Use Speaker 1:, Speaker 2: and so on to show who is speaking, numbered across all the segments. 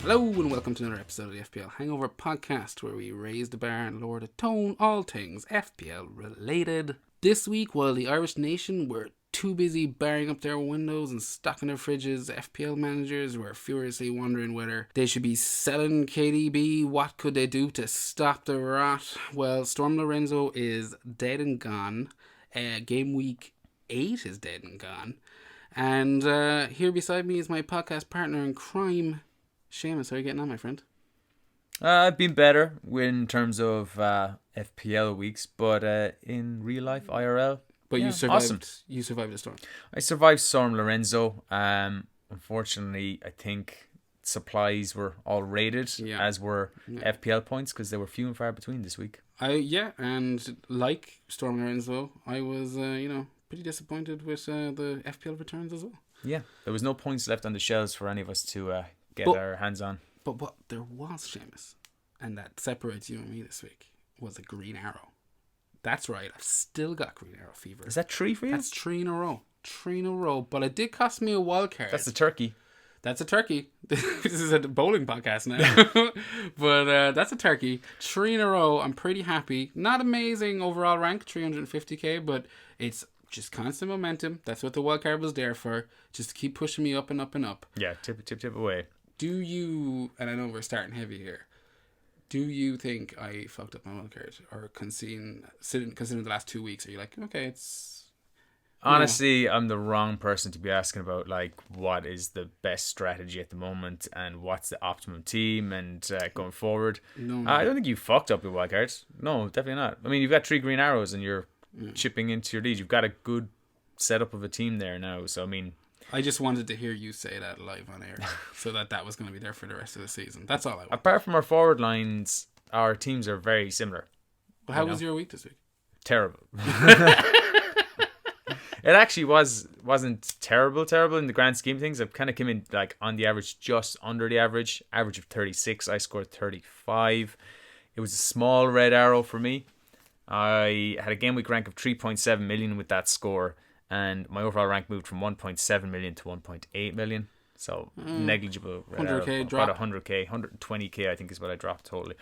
Speaker 1: Hello and welcome to another episode of the FPL Hangover podcast, where we raise the bar and lower the tone, all things FPL related. This week, while the Irish nation were too busy barring up their windows and stocking their fridges, FPL managers were furiously wondering whether they should be selling KDB. What could they do to stop the rot? Well, Storm Lorenzo is dead and gone. Game week 8 is dead and gone. And here beside me is my podcast partner in crime, Seamus. How are you getting on, my friend?
Speaker 2: I've been better in terms of FPL weeks, but in real life, IRL.
Speaker 1: But
Speaker 2: yeah,
Speaker 1: you survived.
Speaker 2: awesome.
Speaker 1: You survived the storm.
Speaker 2: I survived Storm Lorenzo. Unfortunately, I think supplies were all rated, as were FPL points, because they were few and far between this week.
Speaker 1: And like Storm Lorenzo, I was pretty disappointed with the FPL returns as well.
Speaker 2: Yeah, there was no points left on the shelves for any of us to get our hands on.
Speaker 1: But what there was, Seamus, and that separates you and me this week, was a green arrow. That's right, I've still got green arrow fever.
Speaker 2: Is that 3 for you?
Speaker 1: That's 3 in a row. 3 in a row. But it did cost me a wild card.
Speaker 2: That's a turkey.
Speaker 1: That's a turkey. This is a bowling podcast now. But that's a turkey. 3 in a row. I'm pretty happy. Not amazing overall rank, 350k, but it's just constant momentum. That's what the wild card was there for. Just to keep pushing me up and up and up.
Speaker 2: Yeah, tip away.
Speaker 1: Do you, and I know we're starting heavy here, do you think I fucked up my wild card? Or considering the last 2 weeks, are you like, okay, it's...
Speaker 2: Honestly, I'm the wrong person to be asking about like what is the best strategy at the moment and what's the optimum team and going forward. No. I don't think you fucked up your wildcards. No, definitely not. I mean, you've got 3 green arrows and you're chipping into your lead. You've got a good setup of a team there now. So, I mean...
Speaker 1: I just wanted to hear you say that live on air so that was going to be there for the rest of the season. That's all I want.
Speaker 2: Apart from our forward lines, our teams are very similar.
Speaker 1: Well, how was your week this week?
Speaker 2: Terrible. It actually wasn't terrible in the grand scheme of things. I kind of came in like on the average, just under the average of 36. I scored 35. It was a small red arrow for me. I had a game week rank of 3.7 million with that score, and my overall rank moved from 1.7 million to 1.8 million. So negligible red
Speaker 1: 100k
Speaker 2: arrow.
Speaker 1: drop.
Speaker 2: About 100k, 120k I think is what I dropped totally.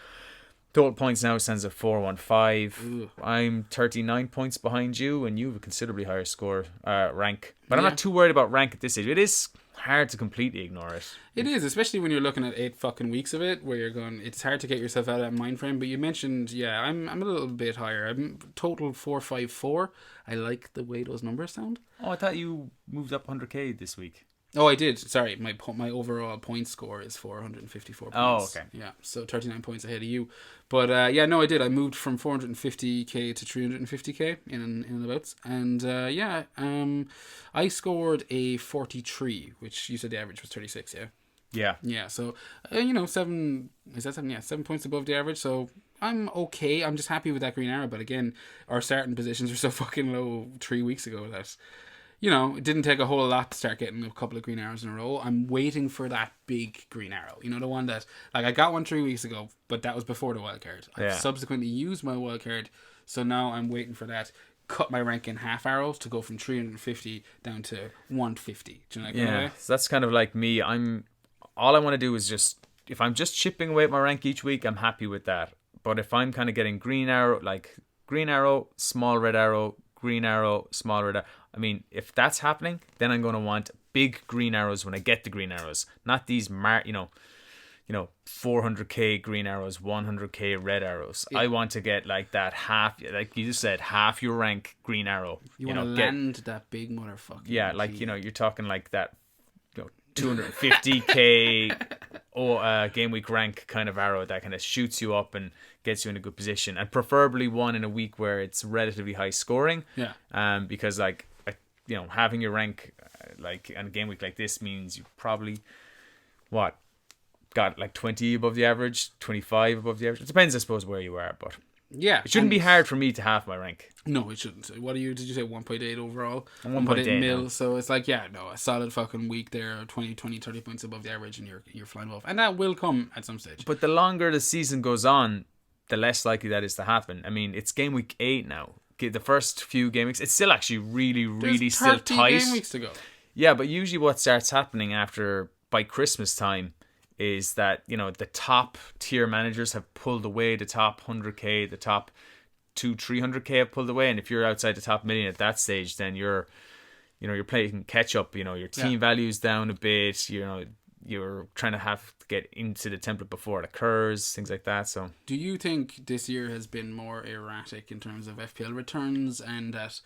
Speaker 2: Total points now stands at 415. Ooh. I'm 39 points behind you, and you have a considerably higher score rank. But I'm not too worried about rank at this stage. It is hard to completely ignore it. It
Speaker 1: is, especially when you're looking at 8 fucking weeks of it, where you're going, it's hard to get yourself out of that mind frame. But you mentioned, I'm a little bit higher. I'm total 454. I like the way those numbers sound.
Speaker 2: Oh, I thought you moved up 100k this week.
Speaker 1: Oh, I did. Sorry, my overall point score is 454 points.
Speaker 2: Oh, okay.
Speaker 1: Yeah, so 39 points ahead of you. But I did. I moved from 450k to 350k in the bouts. And I scored a 43, which you said the average was 36, yeah?
Speaker 2: Yeah.
Speaker 1: Yeah, so, 7 points above the average, so I'm okay. I'm just happy with that green arrow. But again, our starting positions were so fucking low 3 weeks ago that... it didn't take a whole lot to start getting a couple of green arrows in a row. I'm waiting for that big green arrow. The one that... Like, I got one 3 weeks ago, but that was before the wild card. I subsequently used my wild card, so now I'm waiting for that. Cut my rank in half arrows to go from 350 down to 150. Do you know that kind of way?
Speaker 2: So that's kind of like me. All I want to do is just... If I'm just chipping away at my rank each week, I'm happy with that. But if I'm kind of getting green arrow, small red arrow, green arrow, small red arrow... I mean, if that's happening, then I'm going to want big green arrows when I get the green arrows, not these 400k green arrows, 100k red arrows. I want to get like that half, like you just said, half your rank green arrow.
Speaker 1: You want to land that big motherfucker.
Speaker 2: Yeah, like you're talking like that, 250k game week rank kind of arrow that kind of shoots you up and gets you in a good position, and preferably one in a week where it's relatively high scoring.
Speaker 1: Yeah.
Speaker 2: Because having your rank like on a game week like this means you probably got like 20 above the average, 25 above the average. It depends, I suppose, where you are, but
Speaker 1: yeah,
Speaker 2: it shouldn't be hard for me to half my rank.
Speaker 1: No, it shouldn't. What did you say? 1.8 overall?
Speaker 2: 1.8
Speaker 1: mil.
Speaker 2: now.
Speaker 1: So it's like, a solid fucking week there, 20, 30 points above the average, and you're flying off. And that will come at some stage.
Speaker 2: But the longer the season goes on, the less likely that is to happen. I mean, it's game week 8 now. The first few game weeks, it's still actually really still tight.
Speaker 1: Game weeks to go.
Speaker 2: Yeah, but usually what starts happening by Christmas time is that, you know, the top tier managers have pulled away. The top 100k, the top 300k have pulled away, and if you're outside the top million at that stage, then you're playing catch up. You know, your team value's down a bit. You know, you're trying to have to get into the template before it occurs, things like that. So,
Speaker 1: do you think this year has been more erratic in terms of FPL returns, and that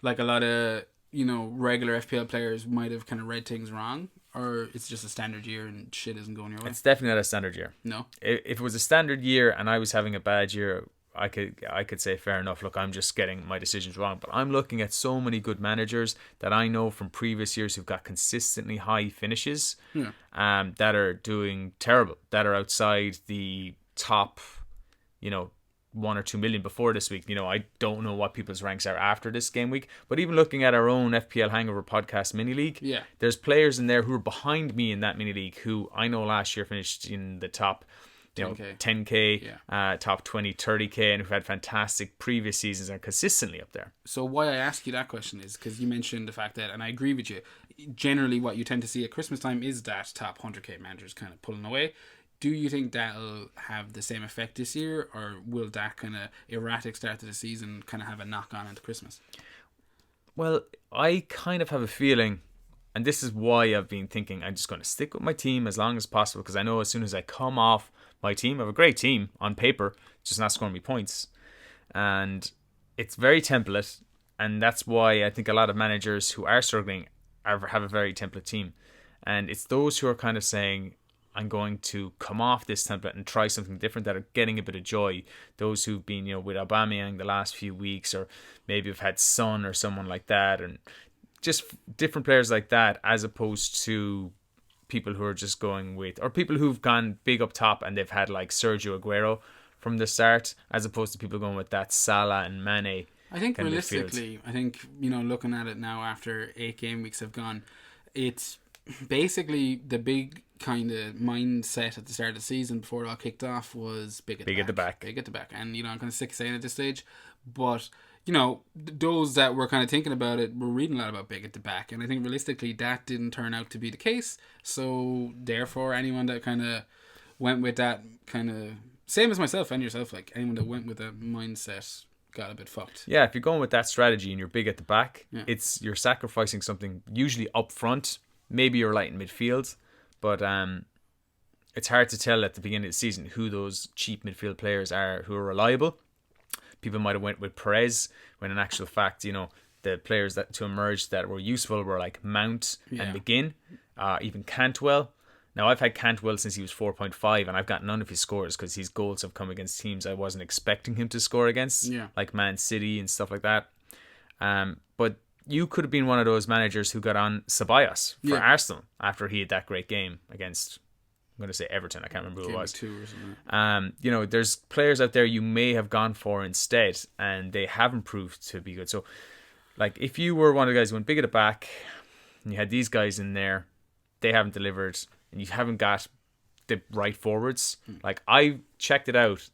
Speaker 1: like a lot of, you know, regular FPL players might have kind of read things wrong, or it's just a standard year and shit isn't going your way?
Speaker 2: It's definitely not a standard year.
Speaker 1: No.
Speaker 2: If it was a standard year and I was having a bad year, I could say fair enough. Look, I'm just getting my decisions wrong. But I'm looking at so many good managers that I know from previous years who've got consistently high finishes, that are doing terrible, that are outside the top, you know, 1 or 2 million before this week. You know, I don't know what people's ranks are after this game week, but even looking at our own FPL Hangover podcast mini league, there's players in there who are behind me in that mini league who I know last year finished in the top, you know, 10k, top 20, 30k, and who've had fantastic previous seasons and are consistently up there.
Speaker 1: So why I ask you that question is because you mentioned the fact that, and I agree with you, generally what you tend to see at Christmas time is that top 100k managers kind of pulling away. Do you think that'll have the same effect this year, or will that kind of erratic start to the season kind of have a knock on into Christmas?
Speaker 2: Well, I kind of have a feeling, and this is why I've been thinking I'm just going to stick with my team as long as possible, because I know as soon as I come off my team, I have a great team on paper, just not scoring me points. And it's very template, and that's why I think a lot of managers who are struggling have a very template team. And it's those who are kind of saying, I'm going to come off this template and try something different, that are getting a bit of joy. Those who've been, you know, with Aubameyang the last few weeks, or maybe have had Son or someone like that, and just different players like that, as opposed to people who are just going with, or people who've gone big up top and they've had like Sergio Aguero from the start, as opposed to people going with that Salah and Mane.
Speaker 1: I think realistically, I think, you know, looking at it now after 8 game weeks have gone, it's basically the big kind of mindset at the start of the season before it all kicked off was big at the back. And, you know, I'm kind of sick of saying it at this stage, but, you know, those that were kind of thinking about it were reading a lot about big at the back, and I think realistically that didn't turn out to be the case. So therefore, anyone that kind of went with that kind of, same as myself and yourself, like anyone that went with that mindset got a bit fucked.
Speaker 2: Yeah, if you're going with that strategy and you're big at the back, you're sacrificing something usually up front. Maybe you're light in midfield, but it's hard to tell at the beginning of the season who those cheap midfield players are who are reliable. People might have went with Perez, when in actual fact, you know, the players that to emerge that were useful were like Mount and McGinn, even Cantwell. Now, I've had Cantwell since he was 4.5, and I've got none of his scores because his goals have come against teams I wasn't expecting him to score against, like Man City and stuff like that. But you could have been one of those managers who got on Ceballos for Arsenal after he had that great game against, I'm going to say Everton, I can't remember who it was. You know, there's players out there you may have gone for instead, and they haven't proved to be good. So, like, if you were one of the guys who went big at the back, and you had these guys in there, they haven't delivered, and you haven't got the right forwards. Like, I checked it out.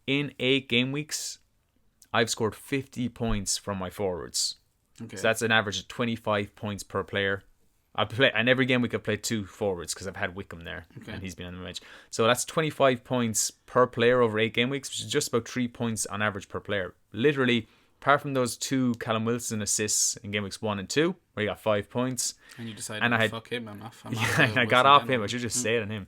Speaker 2: In 8 game weeks, I've scored 50 points from my forwards. Okay. So that's an average of 25 points per player. And every game week I've played 2 forwards because I've had Wickham there, and he's been on the bench. So that's 25 points per player over 8 game weeks, which is just about 3 points on average per player. Literally, apart from those 2 Callum Wilson assists in game weeks 1 and 2, where he got 5 points.
Speaker 1: And you decided, fuck him, I'm off.
Speaker 2: I got off him. I should just say it on him.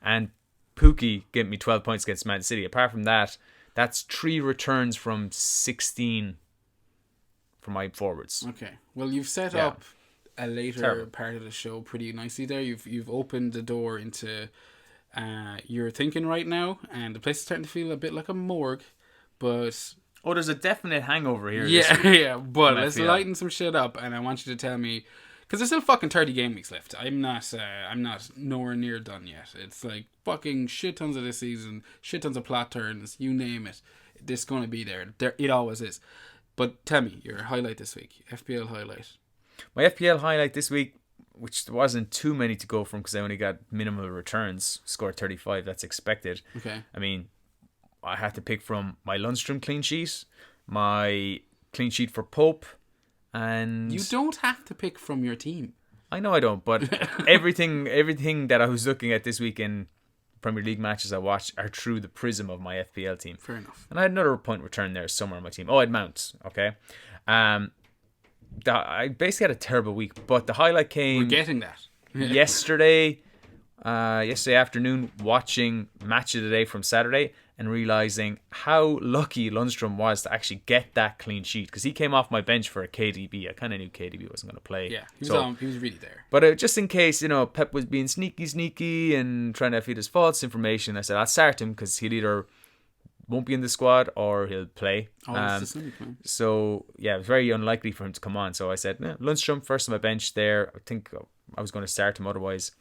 Speaker 2: And Pookie gave me 12 points against Man City. Apart from that, that's 3 returns from 16 for my forwards.
Speaker 1: Okay. Well, you've set up a later part of the show pretty nicely there. You've opened the door into your thinking right now, and the place is starting to feel a bit like a morgue, but...
Speaker 2: Oh, there's a definite hangover here.
Speaker 1: Yeah, but let's lighten some shit up, and I want you to tell me, because there's still fucking 30 game weeks left. I'm not nowhere near done yet. It's like fucking shit tons of this season, shit tons of plot turns, you name it. This going to be there. It always is. But tell me, your highlight this week, FPL highlight.
Speaker 2: My FPL highlight this week, which there wasn't too many to go from because I only got minimal returns, scored 35, that's expected.
Speaker 1: Okay.
Speaker 2: I mean, I had to pick from my Lundstrom clean sheet, my clean sheet for Pope, and...
Speaker 1: You don't have to pick from your team.
Speaker 2: I know I don't, but everything that I was looking at this week in Premier League matches I watched are through the prism of my FPL team.
Speaker 1: Fair enough.
Speaker 2: And I had another point return there somewhere on my team. Oh, I had Mount. Okay. I basically had a terrible week, but the highlight came.
Speaker 1: We're getting that.
Speaker 2: yesterday afternoon, watching Match of the Day from Saturday and realising how lucky Lundstrom was to actually get that clean sheet, because he came off my bench for a KDB. I kind of knew KDB wasn't going to play.
Speaker 1: Yeah, he was really there.
Speaker 2: But just in case, Pep was being sneaky and trying to feed us false information, I said I'll start him because he'll either won't be in the squad or he'll play. So yeah, it was very unlikely for him to come on. So I said, Lundstrom first on my bench there. I think I was going to start him otherwise.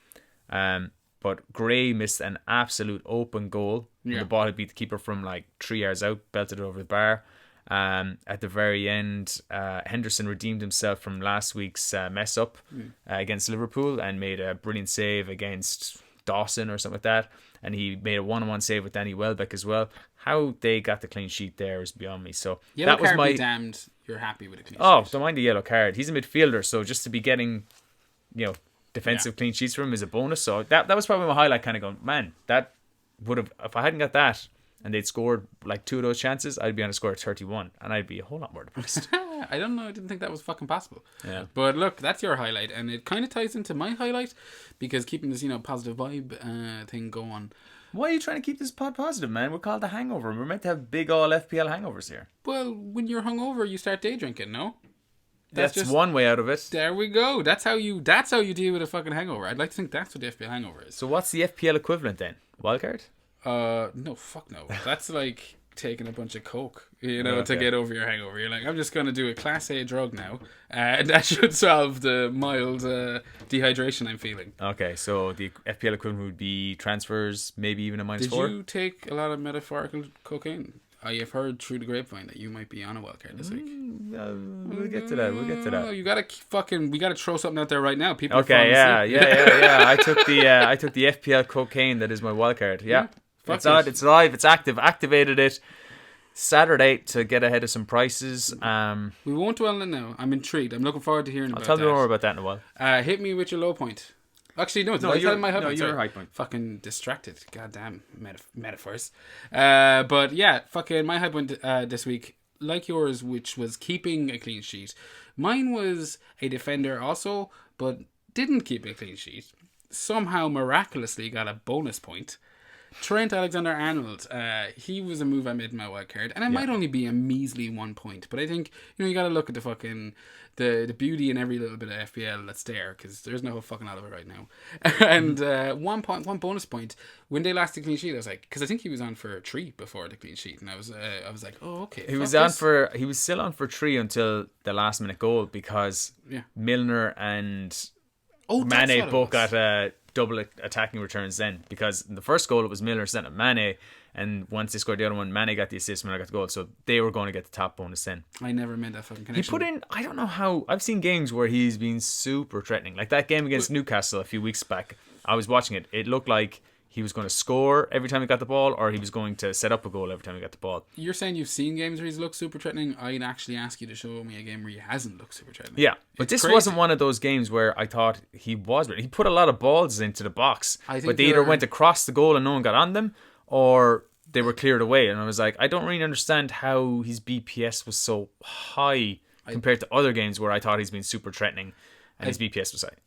Speaker 2: But Gray missed an absolute open goal. Yeah. The ball had beat the keeper from like 3 yards out, belted it over the bar. At the very end, Henderson redeemed himself from last week's mess up against Liverpool and made a brilliant save against Dawson or something like that. And he made a 1-on-1 save with Danny Welbeck as well. How they got the clean sheet there is beyond me. So
Speaker 1: yellow
Speaker 2: that was
Speaker 1: card
Speaker 2: my
Speaker 1: be damned. You're happy with a clean sheet.
Speaker 2: Oh, don't mind the yellow card. He's a midfielder, so just to be getting, defensive clean sheets for him is a bonus. So that was probably my highlight, kind of going, man, that would have, if I hadn't got that and they'd scored like 2 of those chances, I'd be on a score of 31 and I'd be a whole lot more depressed.
Speaker 1: I don't know. I didn't think that was fucking possible.
Speaker 2: Yeah.
Speaker 1: But look, that's your highlight, and it kind of ties into my highlight because keeping this, positive vibe thing going.
Speaker 2: Why are you trying to keep this pod positive, man? We're called The Hangover. We're meant to have big all FPL hangovers here.
Speaker 1: Well, when you're hungover, you start day drinking, no?
Speaker 2: That's just one way out of it.
Speaker 1: There we go. That's how you deal with a fucking hangover. I'd like to think that's what the FPL hangover is.
Speaker 2: So what's the FPL equivalent then? Wildcard?
Speaker 1: No, fuck no. That's like taking a bunch of coke, to get over your hangover. You're like, I'm just going to do a class A drug now. And that should solve the mild dehydration I'm feeling.
Speaker 2: Okay, so the FPL equivalent would be transfers, maybe even a -4?
Speaker 1: Did you take a lot of metaphorical cocaine? I have heard through the grapevine that you might be on a wildcard this week.
Speaker 2: We'll get to that.
Speaker 1: You gotta we gotta throw something out there right now. People.
Speaker 2: Okay, yeah. I took the FPL cocaine that is my wildcard. Yeah. It's out. It's live. It's active. Activated it Saturday to get ahead of some prices.
Speaker 1: We won't dwell on it now. I'm intrigued. I'm looking forward to hearing about that.
Speaker 2: I'll tell you more about that in a while.
Speaker 1: Hit me with your low point. Actually, no, you're my high point.
Speaker 2: Your high point.
Speaker 1: Fucking distracted. Goddamn metaphors. But yeah, fucking my high point this week, like yours, which was keeping a clean sheet. Mine was a defender also, but didn't keep a clean sheet. Somehow miraculously got a bonus point. Trent Alexander-Arnold, he was a move I made in my wild card, and it might only be a measly 1 point, but I think you got to look at the fucking the beauty in every little bit of FPL that's there, because there's no fucking lot of it right now. And 1 bonus point when they last the clean sheet. I was like, because I think he was on for 3 before the clean sheet, and I was like, oh okay.
Speaker 2: He was still on for 3 until the last minute goal because Milner and Mane both got double attacking returns then, because in the first goal it was Milner sent at Mane, and once they scored the other one, Mane got the assist, Milner got the goal, so they were going to get the top bonus then.
Speaker 1: I never made that fucking connection.
Speaker 2: He put in, I don't know how, I've seen games where he's been super threatening, like that game against Newcastle a few weeks back. I was watching it, it looked like he was going to score every time he got the ball, or he was going to set up a goal every time he got the ball.
Speaker 1: You're saying you've seen games where he's looked super threatening. I'd actually ask you to show me a game where he hasn't looked super threatening.
Speaker 2: Yeah, but this wasn't one of those games where I thought he was. He put a lot of balls into the box, but they either went across the goal and no one got on them, or they were cleared away. And I was like, I don't really understand how his BPS was so high compared to other games where I thought he's been super threatening and his BPS was high.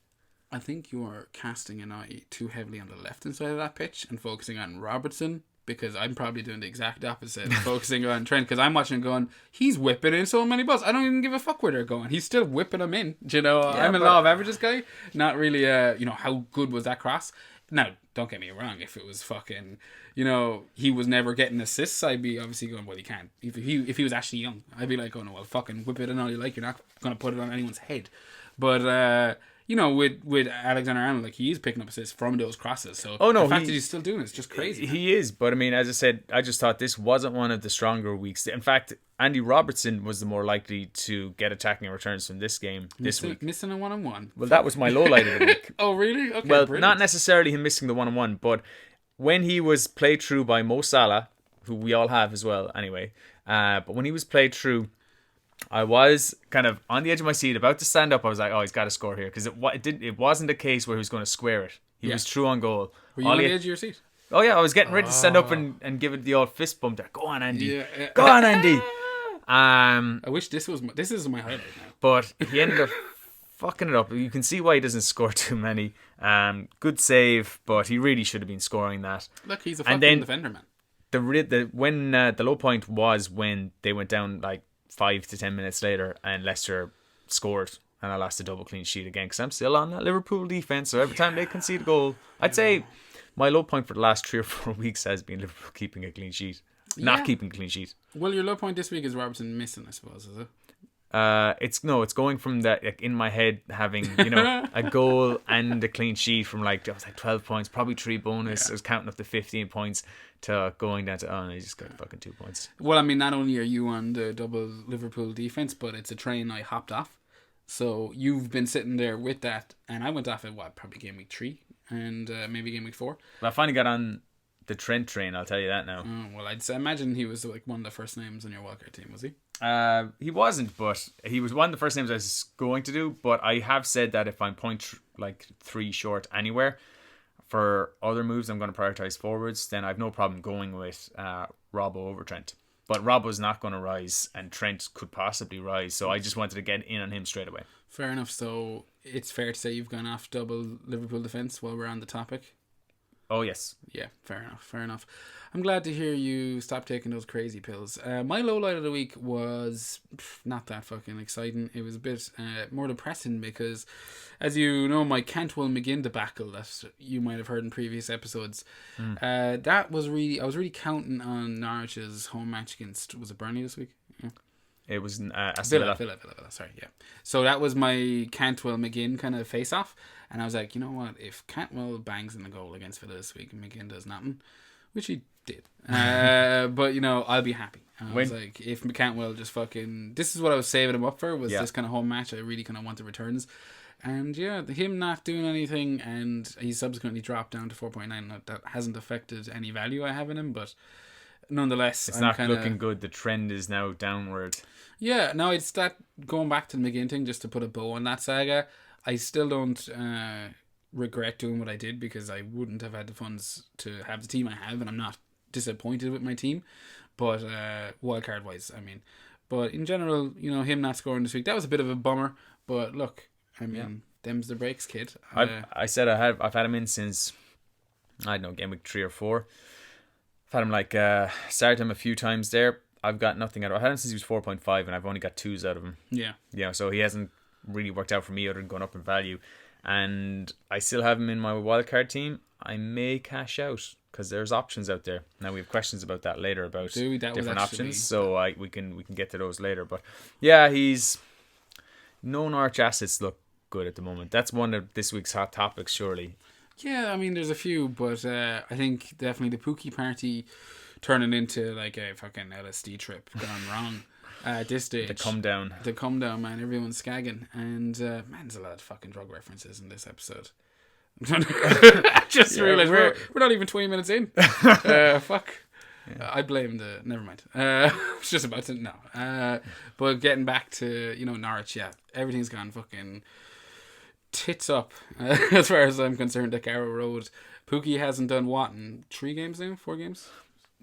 Speaker 1: I think you're casting an eye too heavily on the left-hand side of that pitch and focusing on Robertson, because I'm probably doing the exact opposite, focusing on Trent, because I'm watching going, he's whipping in so many balls. I don't even give a fuck where they're going. He's still whipping them in. I'm a law of averages guy. Not really, how good was that cross? Now, don't get me wrong. If it was fucking, he was never getting assists, I'd be obviously going, well, he can't. If he was actually young, I'd be like, oh no, well, fucking whip it in all you like. You're not going to put it on anyone's head. But, with Alexander-Arnold, like, he is picking up assists from those crosses. So the fact that he's still doing it is just crazy.
Speaker 2: He is, but I mean, as I said, I just thought this wasn't one of the stronger weeks. In fact, Andy Robertson was the more likely to get attacking returns from this game this week.
Speaker 1: Missing a 1-on-1.
Speaker 2: Well, that was my low light of the week.
Speaker 1: Oh, really? Okay,
Speaker 2: well,
Speaker 1: brilliant.
Speaker 2: Not necessarily him missing the 1-on-1, but when he was played through by Mo Salah, who we all have as well anyway, but when he was played through I was kind of on the edge of my seat, about to stand up. I was like, "Oh, he's got to score here," because it wasn't a case where he was going to square it. He was true on goal.
Speaker 1: Were you on the edge of your seat?
Speaker 2: Oh yeah, I was getting ready to stand up and give it the old fist bump there. Go on, Andy.
Speaker 1: Yeah.
Speaker 2: Go on, Andy.
Speaker 1: I wish this is my highlight now.
Speaker 2: But he ended up fucking it up. You can see why he doesn't score too many. Good save, but he really should have been scoring that.
Speaker 1: Look, he's a fucking defender, man.
Speaker 2: The low point was when they went down like 5 to 10 minutes later and Leicester scored and I lost a double clean sheet again because I'm still on that Liverpool defense. So every time they concede a goal, I'd say my low point for the last 3 or 4 weeks has been Liverpool keeping a clean sheet, not keeping a clean sheet.
Speaker 1: Well, your low point this week is Robertson missing, I suppose, is it?
Speaker 2: It's going from that, like, in my head having a goal and a clean sheet from like 12 points, probably 3 bonus. I was counting up to 15 points to going down to I just got fucking 2 points.
Speaker 1: Well, I mean, not only are you on the double Liverpool defense, but it's a train I hopped off. So you've been sitting there with that, and I went off at probably game week 3 and maybe game week 4.
Speaker 2: Well, I finally got on the Trent train. I'll tell you that now.
Speaker 1: Oh, well, I'd imagine he was like one of the first names on your wildcard team, was he?
Speaker 2: He wasn't, but he was one of the first names I was going to do. But I have said that if I'm 3 short anywhere for other moves, I'm going to prioritize forwards. Then I've no problem going with Robbo over Trent. But Robbo's not going to rise, and Trent could possibly rise. So I just wanted to get in on him straight away.
Speaker 1: Fair enough. So it's fair to say you've gone off double Liverpool defense while we're on the topic.
Speaker 2: Oh, yes.
Speaker 1: Yeah, fair enough. I'm glad to hear you stop taking those crazy pills. My low light of the week was not that fucking exciting. It was a bit more depressing because, as you know, my Cantwell McGinn debacle that you might have heard in previous episodes, that was I was really counting on Norwich's home match against, was it Burnley this week? Yeah.
Speaker 2: It was
Speaker 1: Villa, sorry, yeah. So that was my Cantwell McGinn kind of face off. And I was like, you know what? If Cantwell bangs in the goal against Villa this week and McGinn does nothing, which he did. But, I'll be happy. I was like, if Cantwell just fucking... This is what I was saving him up for, was this kind of home match. I really kind of wanted returns. And yeah, him not doing anything, and he subsequently dropped down to 4.9. That hasn't affected any value I have in him, but nonetheless...
Speaker 2: It's not looking good. The trend is now downward.
Speaker 1: Yeah, no, it's that going back to the McGinn thing, just to put a bow on that saga. I still don't regret doing what I did because I wouldn't have had the funds to have the team I have, and I'm not disappointed with my team. But wildcard wise, I mean, but in general, him not scoring this week, that was a bit of a bummer. But look, I mean, them's the breaks, kid.
Speaker 2: I said I've had him in since I don't know, game week 3 or 4. I've had him started him a few times there. I've got nothing out of him. I had him since he was 4.5, and I've only got 2s out of him. Yeah. So he hasn't really worked out for me other than going up in value, and I still have him in my wildcard team. I may cash out because there's options out there. Now we have questions about that later about different options, so we can get to those later. But yeah, he's no Norwich assets look good at the moment. That's one of this week's hot topics, surely. Yeah,
Speaker 1: I mean there's a few, but I think definitely the Pookie party turning into like a fucking LSD trip gone wrong. At this stage,
Speaker 2: the come down,
Speaker 1: man. Everyone's skagging, and man, there's a lot of fucking drug references in this episode. Just realised we're not even 20 minutes in. Fuck. Yeah. I blame never mind. I was just about to but getting back to Norwich, everything's gone fucking tits up as far as I'm concerned. At Carrow Road, Pookie hasn't done what in 3 games now, 4 games.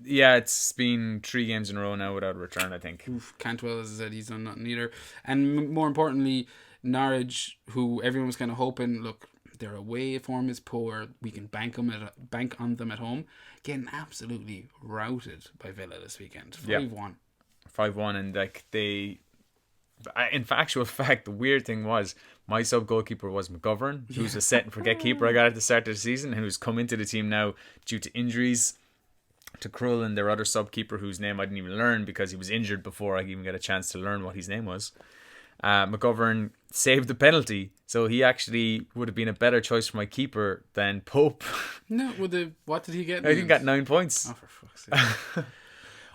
Speaker 2: Yeah, it's been 3 games in a row now without a return, I think.
Speaker 1: Cantwell, as I said, he's done nothing either. And more importantly, Norwich, who everyone was kind of hoping, look, their away form is poor, we can bank on them at home, getting absolutely routed by Villa this weekend. 5-1.
Speaker 2: 5-1, and in actual fact, the weird thing was, my sub-goalkeeper was McGovern, who's a set-and-forget keeper I got at the start of the season, and who's come into the team now due to injuries to Krull and their other sub-keeper, whose name I didn't even learn because he was injured before I even got a chance to learn what his name was. McGovern saved the penalty, so he actually would have been a better choice for my keeper than Pope.
Speaker 1: No, what did he get?
Speaker 2: I think he got 9 points.
Speaker 1: Oh, for fuck's sake.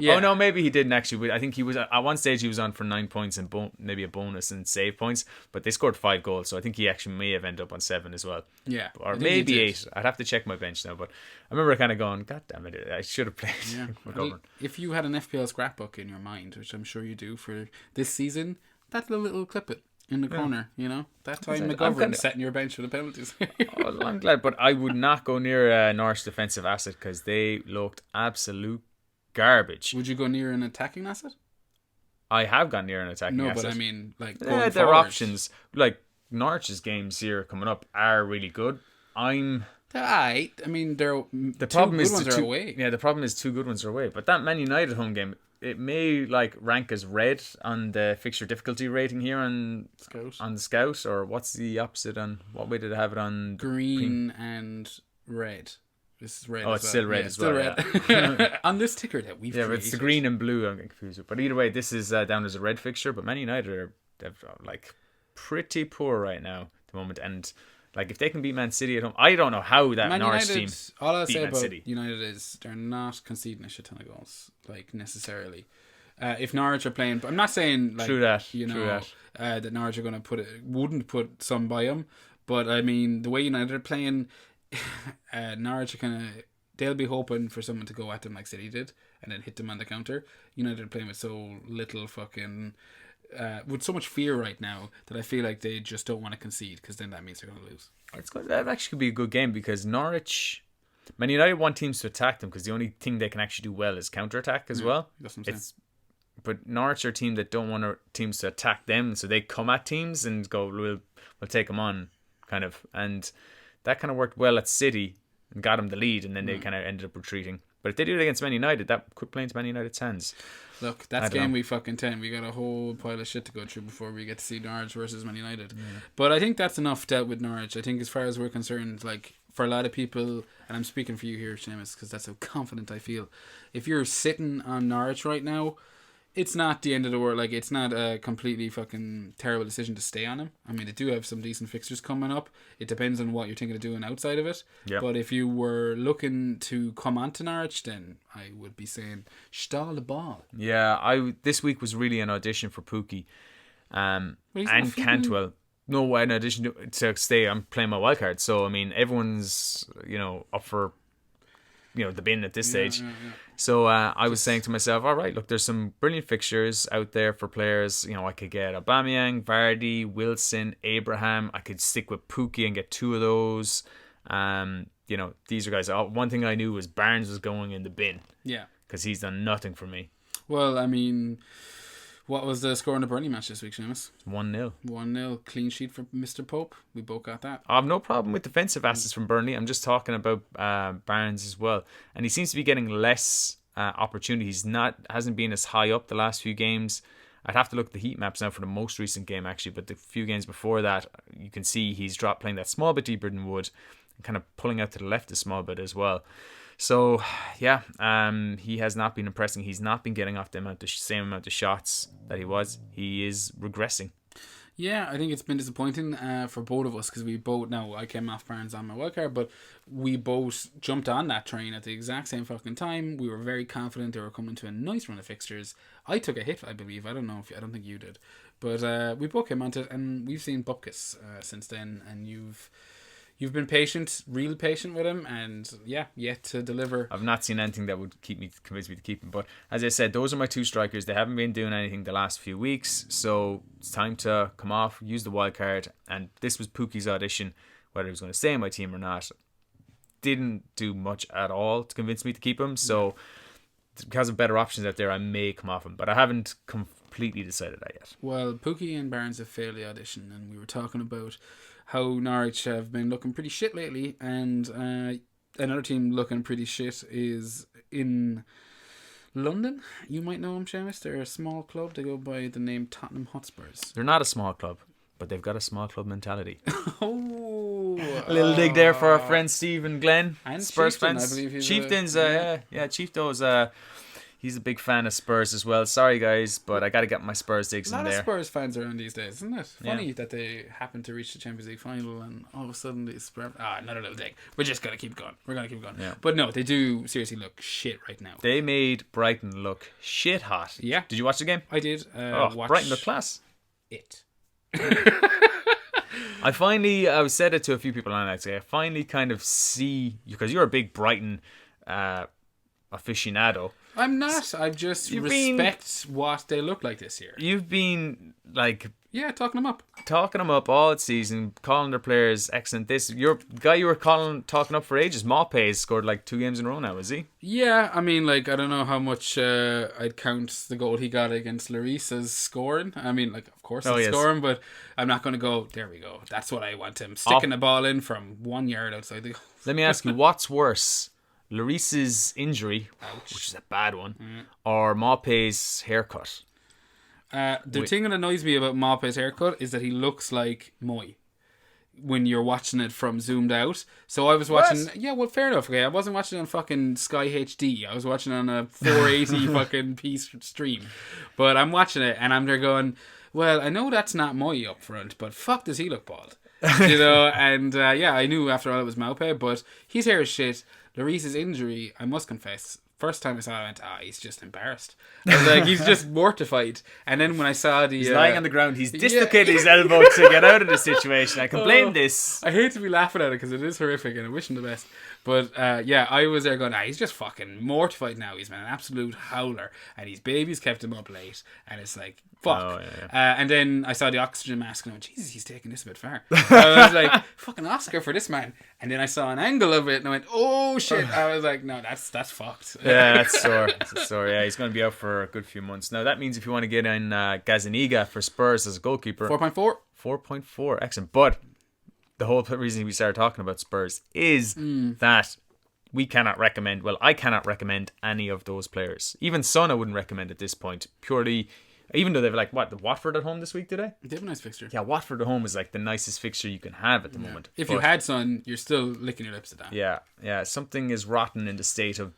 Speaker 1: Yeah.
Speaker 2: Oh no, maybe he didn't actually. I think he was at one stage he was on for 9 points and maybe a bonus and save points, but they scored 5 goals, so I think he actually may have ended up on 7 as well.
Speaker 1: Yeah,
Speaker 2: or maybe 8. I'd have to check my bench now, but I remember kind of going, God damn it, I should have played.
Speaker 1: Yeah. If you had an FPL scrapbook in your mind, which I'm sure you do for this season, that little clip it in the corner, you know, that time McGovern setting your bench for the penalties.
Speaker 2: Oh, I'm glad, but I would not go near Norwich defensive asset because they looked absolute garbage.
Speaker 1: Would you go near an attacking asset?
Speaker 2: I have gone near an attacking asset.
Speaker 1: No, but I mean, like,
Speaker 2: going forward. There are options. Like, Norwich's games here coming up are really good. I
Speaker 1: mean, the
Speaker 2: problem is
Speaker 1: good ones are away.
Speaker 2: Yeah, the problem is 2 good ones are away. But that Man United home game, it may like rank as red on the fixture difficulty rating here on the Scout, or what's the opposite on what way did I have it on?
Speaker 1: Green and red. This is red.
Speaker 2: Oh, it's still red as well.
Speaker 1: Red. On this ticker that we've created.
Speaker 2: But it's the green and blue I'm getting confused with. But either way, this is down as a red fixture. But Man United are like pretty poor right now at the moment, and like if they can beat Man City at home, I don't know how that Norwich team.
Speaker 1: All I'll say
Speaker 2: Man
Speaker 1: about
Speaker 2: City.
Speaker 1: United is they're not conceding a shit ton of goals, like necessarily. If Norwich are playing, I'm not saying like
Speaker 2: True that.
Speaker 1: That Norwich are going to wouldn't put some by them, but I mean the way United are playing, Norwich are they'll be hoping for someone to go at them like City did and then hit them on the counter. United are playing with so little fucking. With so much fear right now that I feel like they just don't want to concede because then that means they're going to lose.
Speaker 2: That actually could be a good game because Man United want teams to attack them because the only thing they can actually do well is counter-attack as well.
Speaker 1: That's what I'm saying.
Speaker 2: But Norwich are a team that don't want teams to attack them, so they come at teams and go, we'll take them on, kind of. And that kind of worked well at City and got them the lead, and then they kind of ended up retreating. But if they do it against Man United, that could play into Man United's hands.
Speaker 1: Look, that's game week fucking 10. We got a whole pile of shit to go through before we get to see Norwich versus Man United. Yeah. But I think that's enough dealt with Norwich. I think as far as we're concerned, like for a lot of people, and I'm speaking for you here, Seamus, because that's how confident I feel. If you're sitting on Norwich right now, it's not the end of the world. Like, it's not a completely fucking terrible decision to stay on him. I mean, they do have some decent fixtures coming up. It depends on what you're thinking of doing outside of it. Yep. But if you were looking to come on to Norwich, then I would be saying, stall the ball.
Speaker 2: Yeah, this week was really an audition for Pookie and Cantwell. No, an audition to stay. I'm playing my wildcard. So, I mean, everyone's, up for, the bin at this stage. Yeah. So I was saying to myself, all right, look, there's some brilliant fixtures out there for players. I could get Aubameyang, Vardy, Wilson, Abraham. I could stick with Pookie and get 2 of those. These are guys. One thing I knew was Barnes was going in the bin.
Speaker 1: Yeah.
Speaker 2: Because he's done nothing for me.
Speaker 1: Well, I mean, what was the score in the Burnley match this week, Seamus?
Speaker 2: 1-0.
Speaker 1: 1-0. Clean sheet for Mr. Pope. We both got that.
Speaker 2: I have no problem with defensive assets from Burnley. I'm just talking about Barnes as well. And he seems to be getting less opportunities. Hasn't been as high up the last few games. I'd have to look at the heat maps now for the most recent game, actually. But the few games before that, you can see he's dropped playing that small bit deeper than Wood and kind of pulling out to the left a small bit as well. So, yeah, he has not been impressing. He's not been getting off the same amount of shots that he was. He is regressing.
Speaker 1: Yeah, I think it's been disappointing for both of us because we both, now I came off Barnes on my wildcard, but we both jumped on that train at the exact same fucking time. We were very confident they were coming to a nice run of fixtures. I took a hit, I believe. I don't think you did. But we both came onto it, and we've seen Bupkis since then, and you've been patient, real patient with him, and yet to deliver.
Speaker 2: I've not seen anything that would convince me to keep him. But as I said, those are my 2 strikers. They haven't been doing anything the last few weeks, so it's time to come off, use the wild card. And this was Pookie's audition, whether he was going to stay in my team or not. Didn't do much at all to convince me to keep him. So because of better options out there, I may come off him, but I haven't completely decided that yet.
Speaker 1: Well, Pookie and Barnes have failed the audition, and we were talking about how Norwich have been looking pretty shit lately, and another team looking pretty shit is in London. You might know them, Seamus. They're a small club. They go by the name Tottenham Hotspurs.
Speaker 2: They're not a small club, but they've got a small club mentality.
Speaker 1: A
Speaker 2: little dig there for our friend Steve and Glenn,
Speaker 1: and
Speaker 2: Spurs
Speaker 1: Chieftain,
Speaker 2: fans.
Speaker 1: I believe he's
Speaker 2: Chieftains, Chieftains. He's a big fan of Spurs as well. Sorry, guys, but I got to get my Spurs digs
Speaker 1: A
Speaker 2: in
Speaker 1: lot of
Speaker 2: there.
Speaker 1: Spurs fans around these days, isn't it? Funny that they happen to reach the Champions League final and all of a sudden these Spurs... another little dig. We're just going to keep going. We're going to keep going.
Speaker 2: Yeah.
Speaker 1: But no, they do seriously look shit right now.
Speaker 2: They made Brighton look shit hot.
Speaker 1: Yeah.
Speaker 2: Did you watch the game?
Speaker 1: I did. Watch
Speaker 2: Brighton look class.
Speaker 1: it.
Speaker 2: I said it to a few people on that. I finally kind of see, because you're a big Brighton aficionado.
Speaker 1: I'm not. I just respect what they look like this year.
Speaker 2: You've been
Speaker 1: talking them up.
Speaker 2: Talking them up all season, calling their players excellent. Your guy you were talking up for ages, Maupay, scored 2 games in a row now, is he?
Speaker 1: Yeah, I mean, I don't know how much I'd count the goal he got against Lloris as scoring. I mean, of course it's scoring, but I'm not going to go, there we go. That's what I want him. Sticking the ball in from 1 yard outside the goal.
Speaker 2: Let me ask you, what's worse? Lloris's injury, which is a bad one, or Maupay's haircut?
Speaker 1: The thing that annoys me about Maupay's haircut is that he looks like Moy when you're watching it from zoomed out. So I was watching... What? Yeah, well, fair enough. Okay, I wasn't watching it on fucking Sky HD. I was watching it on a 480 fucking piece stream. But I'm watching it and I'm there going, well, I know that's not Moy up front, but fuck does he look bald. And I knew after all it was Maupay, but his hair is shit. Lloris's injury, I must confess, first time I saw it, I went, he's just embarrassed. I was like, he's just mortified. And then when I saw
Speaker 2: he's lying on the ground, he's dislocated his elbow to get out of the situation. I can blame this.
Speaker 1: I hate to be laughing at it because it is horrific and I wish him the best. But I was there going, he's just fucking mortified now. He's been an absolute howler. And his babies kept him up late. And it's like, fuck.
Speaker 2: Oh, yeah.
Speaker 1: And then I saw the oxygen mask and I went, Jesus, he's taking this a bit far. I was like, fucking Oscar for this man. And then I saw an angle of it and I went, oh shit. I was like, no, that's fucked.
Speaker 2: Yeah, that's sore. That's sore. Yeah, he's going to be out for a good few months. Now, that means if you want to get in Gazaniga for Spurs as a goalkeeper...
Speaker 1: 4.4.
Speaker 2: 4.4. Excellent. But the whole reason we started talking about Spurs is that we cannot recommend... Well, I cannot recommend any of those players. Even Son I wouldn't recommend at this point. Purely... Even though they've the Watford at home this week today?
Speaker 1: They have a nice fixture.
Speaker 2: Yeah, Watford at home is the nicest fixture you can have at the moment.
Speaker 1: If you had Son, you're still licking your lips at that.
Speaker 2: Yeah. Something is rotten in the state of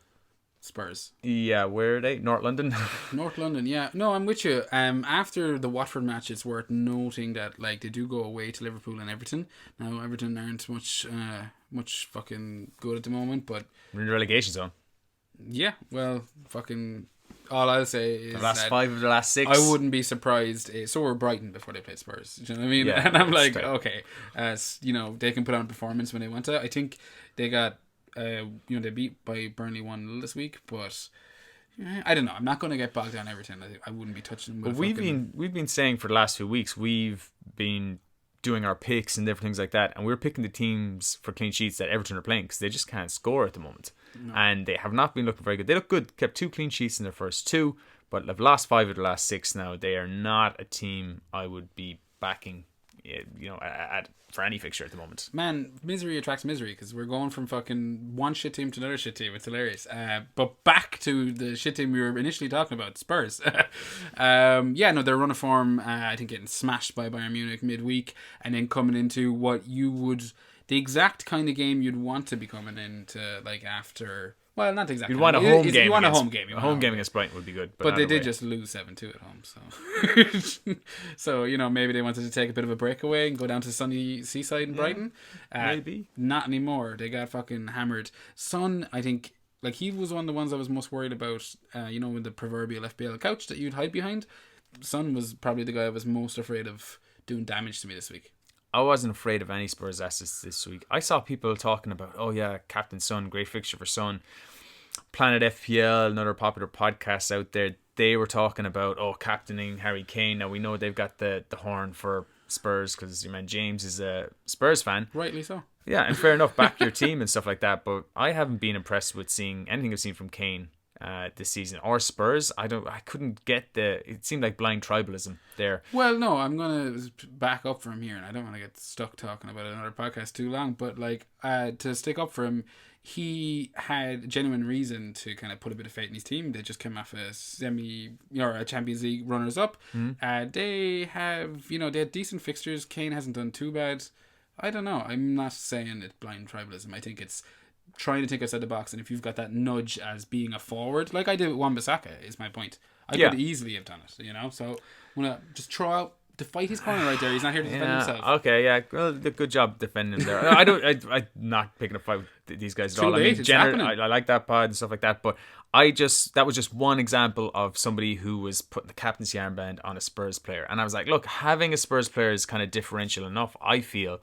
Speaker 1: Spurs.
Speaker 2: Yeah, where are they? North London?
Speaker 1: North London, yeah. No, I'm with you. After the Watford match, it's worth noting that they do go away to Liverpool and Everton. Now, Everton aren't much fucking good at the moment, but...
Speaker 2: We're in the relegation zone.
Speaker 1: Yeah, well, fucking... All I'll say is
Speaker 2: the last 5 of the last 6.
Speaker 1: I wouldn't be surprised. So were Brighton before they played Spurs. Do you know what I mean?
Speaker 2: Yeah,
Speaker 1: and I'm like, okay, they can put on a performance when they want to. I think they got, they beat by Burnley 1-0 this week, but I don't know. I'm not going to get bogged down Everton. I wouldn't be touching them.
Speaker 2: But we've been saying for the last few weeks, we've been doing our picks and different things like that, and we're picking the teams for clean sheets that Everton are playing because they just can't score at the moment. No. And they have not been looking very good. They look good, kept 2 clean sheets in their first 2, but they've lost 5 of the last 6 now. They are not a team I would be backing, for any fixture at the moment. Man,
Speaker 1: misery attracts misery because we're going from fucking one shit team to another shit team. It's hilarious. But back to the shit team we were initially talking about, Spurs. Their run of form, I think getting smashed by Bayern Munich midweek and then coming into what you would... The exact kind of game you'd want to be coming into, after... Well, not exactly.
Speaker 2: You'd want a home game.
Speaker 1: You want a home game.
Speaker 2: A home game against Brighton would be good.
Speaker 1: But they did just lose 7-2 at home. So, maybe they wanted to take a bit of a breakaway and go down to sunny seaside in Brighton.
Speaker 2: Maybe.
Speaker 1: Not anymore. They got fucking hammered. Son, I think, he was one of the ones I was most worried about, with the proverbial FPL couch that you'd hide behind. Son was probably the guy I was most afraid of doing damage to me this week.
Speaker 2: I wasn't afraid of any Spurs assets this week. I saw people talking about, Captain Son, great fixture for Son. Planet FPL, another popular podcast out there, they were talking about, captaining Harry Kane. Now, we know they've got the horn for Spurs because your man James is a Spurs fan.
Speaker 1: Rightly so.
Speaker 2: Yeah, and fair enough, back your team and stuff like that. But I haven't been impressed with seeing anything I've seen from Kane this season or Spurs. I couldn't get it seemed like blind tribalism there.
Speaker 1: Well, no, I'm gonna back up for him here, and I don't want to get stuck talking about another podcast too long, but to stick up for him, he had genuine reason to kind of put a bit of faith in his team. They just came off a a Champions League runners up. They have they had decent fixtures. Kane hasn't done too bad. I don't know, I'm not saying it's blind tribalism. I think it's trying to think outside the box, and if you've got that nudge as being a forward, like I did with Wan-Bissaka, is my point. I could easily have done it, So I'm gonna just throw out to fight his corner right there. He's not here to defend himself.
Speaker 2: Okay, yeah. Well, good job defending him there. I'm not picking a fight with these guys at all.
Speaker 1: Too late,
Speaker 2: I like that pod and stuff like that, but that was just one example of somebody who was putting the captaincy armband on a Spurs player. And I was like, look, having a Spurs player is kind of differential enough, I feel.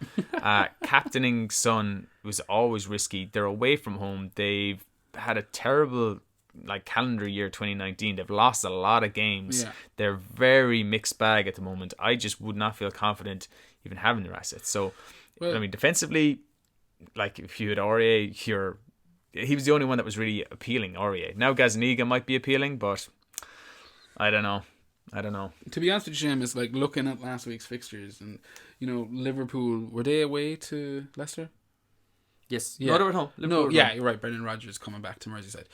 Speaker 2: Captaining Son was always risky. They're away from home. They've had a terrible calendar year 2019. They've lost a lot of games. They're very mixed bag at the moment. I just would not feel confident even having their assets. So defensively, if you had Aurier, he was the only one that was really appealing. Aurier. Now Gazaniga might be appealing, but I don't know.
Speaker 1: To be honest with you, Seamus, looking at last week's fixtures, and Liverpool, were they away to Leicester?
Speaker 2: Yes. Yeah. No, they were at home.
Speaker 1: You're right. Brendan Rodgers coming back to Merseyside.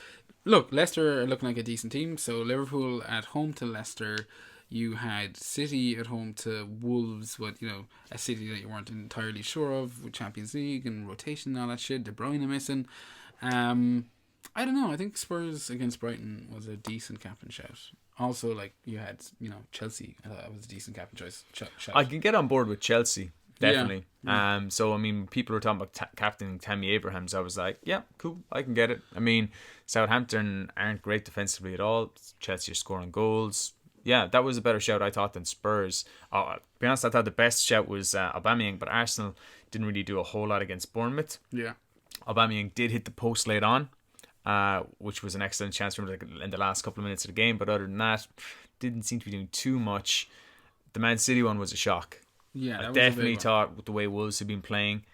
Speaker 1: Look, Leicester are looking like a decent team. So Liverpool at home to Leicester. You had City at home to Wolves, a City that you weren't entirely sure of with Champions League and rotation and all that shit. De Bruyne missing. I don't know. I think Spurs against Brighton was a decent captain shout. Also, you had, Chelsea. I thought that was a decent captain choice. Shout.
Speaker 2: I can get on board with Chelsea. Definitely.
Speaker 1: Yeah.
Speaker 2: So, people were talking about captaining Tammy Abrahams. I was like, yeah, cool. I can get it. Southampton aren't great defensively at all. Chelsea are scoring goals. Yeah, that was a better shout, I thought, than Spurs. To be honest, I thought the best shout was Aubameyang, but Arsenal didn't really do a whole lot against Bournemouth.
Speaker 1: Yeah.
Speaker 2: Aubameyang did hit the post late on, which was an excellent chance for him in the last couple of minutes of the game. But other than that, didn't seem to be doing too much. The Man City one was a shock.
Speaker 1: Yeah,
Speaker 2: I definitely thought with the way Wolves had been playing,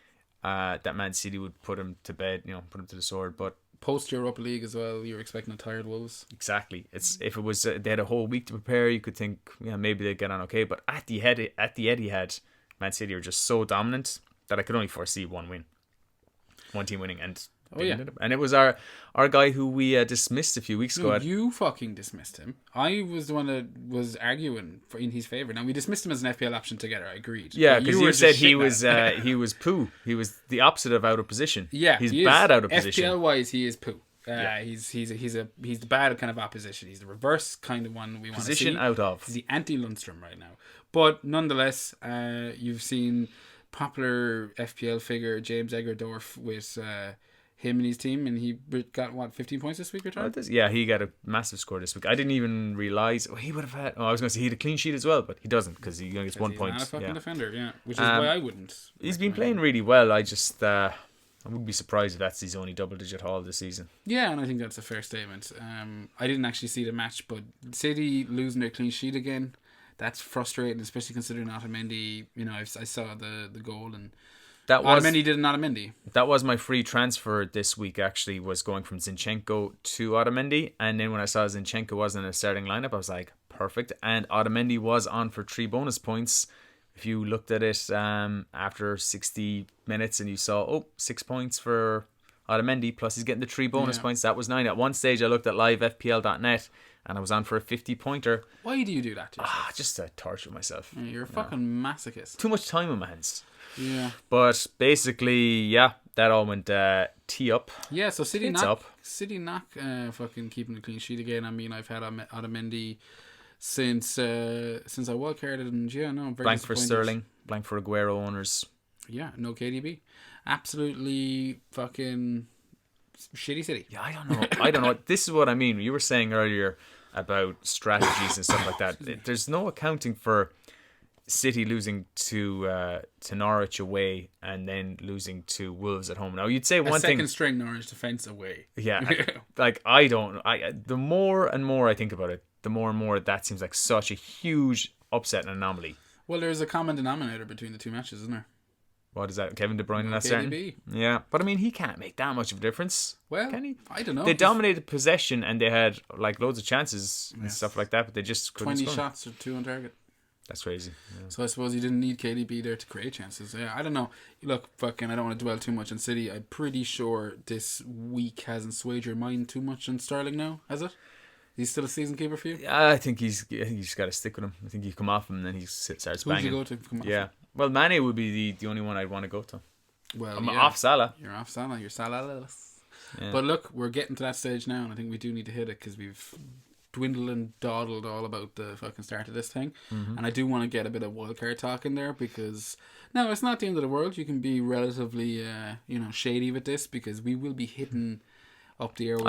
Speaker 2: that Man City would put him to bed, put him to the sword. But
Speaker 1: post Europa League as well, you're expecting a tired Wolves.
Speaker 2: Exactly. If it was they had a whole week to prepare, you could think maybe they'd get on okay. But at the Etihad, Man City are just so dominant that I could only foresee one team winning, and and it was our guy who we dismissed a few weeks ago.
Speaker 1: You fucking dismissed him. I was the one that was arguing in his favour. Now we dismissed him as an FPL option together. I agreed.
Speaker 2: Yeah, because you said he was poo. He was the opposite of out of position.
Speaker 1: Yeah,
Speaker 2: he's bad out of position.
Speaker 1: FPL wise, he is poo. He's the bad kind of opposition. He's the reverse kind of one we want to see.
Speaker 2: Position out of.
Speaker 1: He's the anti-Lundstrom right now. But nonetheless, you've seen popular FPL figure James Eggersdorf with him and his team, and he got 15 points this week.
Speaker 2: Yeah, he got a massive score this week. I didn't even realise he would have had. I was going to say he had a clean sheet as well, but he doesn't because he only gets 1 point.
Speaker 1: He's not a fucking defender, which is why I wouldn't.
Speaker 2: He's been playing really well. I just I wouldn't be surprised if that's his only double-digit haul this season. Yeah,
Speaker 1: and I think that's a fair statement. I didn't actually see the match, but City losing their clean sheet again, that's frustrating, especially considering Otamendi. I saw the goal and. Otamendi did not Otamendi.
Speaker 2: That was my free transfer this week, actually, was going from Zinchenko to Otamendi. And then when I saw Zinchenko wasn't in a starting lineup, I was like, perfect. And Otamendi was on for 3 bonus points. If you looked at it after 60 minutes and you saw, 6 points for Otamendi, plus he's getting the 3 bonus points, that was 9. At one stage, I looked at livefpl.net and I was on for a 50-pointer.
Speaker 1: Why do you do that to yourself?
Speaker 2: Just to torture myself.
Speaker 1: Yeah, you're a fucking masochist.
Speaker 2: Too much time on my hands.
Speaker 1: Yeah.
Speaker 2: But basically, that all went tee up.
Speaker 1: Yeah, so City knock fucking keeping a clean sheet again. I've had Otamendi since I wildcarded, and I'm very
Speaker 2: blank for Sterling, blank for Aguero owners.
Speaker 1: Yeah, no KDB. Absolutely fucking shitty City.
Speaker 2: Yeah, I don't know. This is what I mean. You were saying earlier about strategies and stuff like that. There's no accounting for City losing to Norwich away and then losing to Wolves at home. Now you'd say one thing,
Speaker 1: second string Norwich defence away.
Speaker 2: Yeah, the more and more I think about it, the more and more that seems like such a huge upset and anomaly.
Speaker 1: Well, there's a common denominator between the two matches, isn't there?
Speaker 2: What is that? Kevin De Bruyne not starting? Yeah, but he can't make that much of a difference.
Speaker 1: Well,
Speaker 2: can he?
Speaker 1: I don't know.
Speaker 2: They dominated possession and they had loads of chances and stuff like that, but they just couldn't
Speaker 1: 20
Speaker 2: score.
Speaker 1: shots or 2 on target.
Speaker 2: That's crazy. Yeah.
Speaker 1: So I suppose you didn't need KDB there to create chances. Yeah, I don't know. Look, I don't want to dwell too much on City. I'm pretty sure this week hasn't swayed your mind too much on Sterling now, has it? He's still a season keeper for you?
Speaker 2: Yeah, I think he's got to stick with him. I think you come off him and then he starts banging.
Speaker 1: Who would you go to come off?
Speaker 2: Yeah. Well, Mane would be the only one I'd want to go to.
Speaker 1: Well,
Speaker 2: I'm off Salah.
Speaker 1: You're off Salah. You're Salah-less.
Speaker 2: Yeah.
Speaker 1: But look, we're getting to that stage now, and I think we do need to hit it because we've dwindled and dawdled all about the fucking start of this thing.
Speaker 2: Mm-hmm.
Speaker 1: And I do want to get a bit of wildcard talk in there because, no, it's not the end of the world. You can be relatively, shady with this because we will be hitting up the airwaves.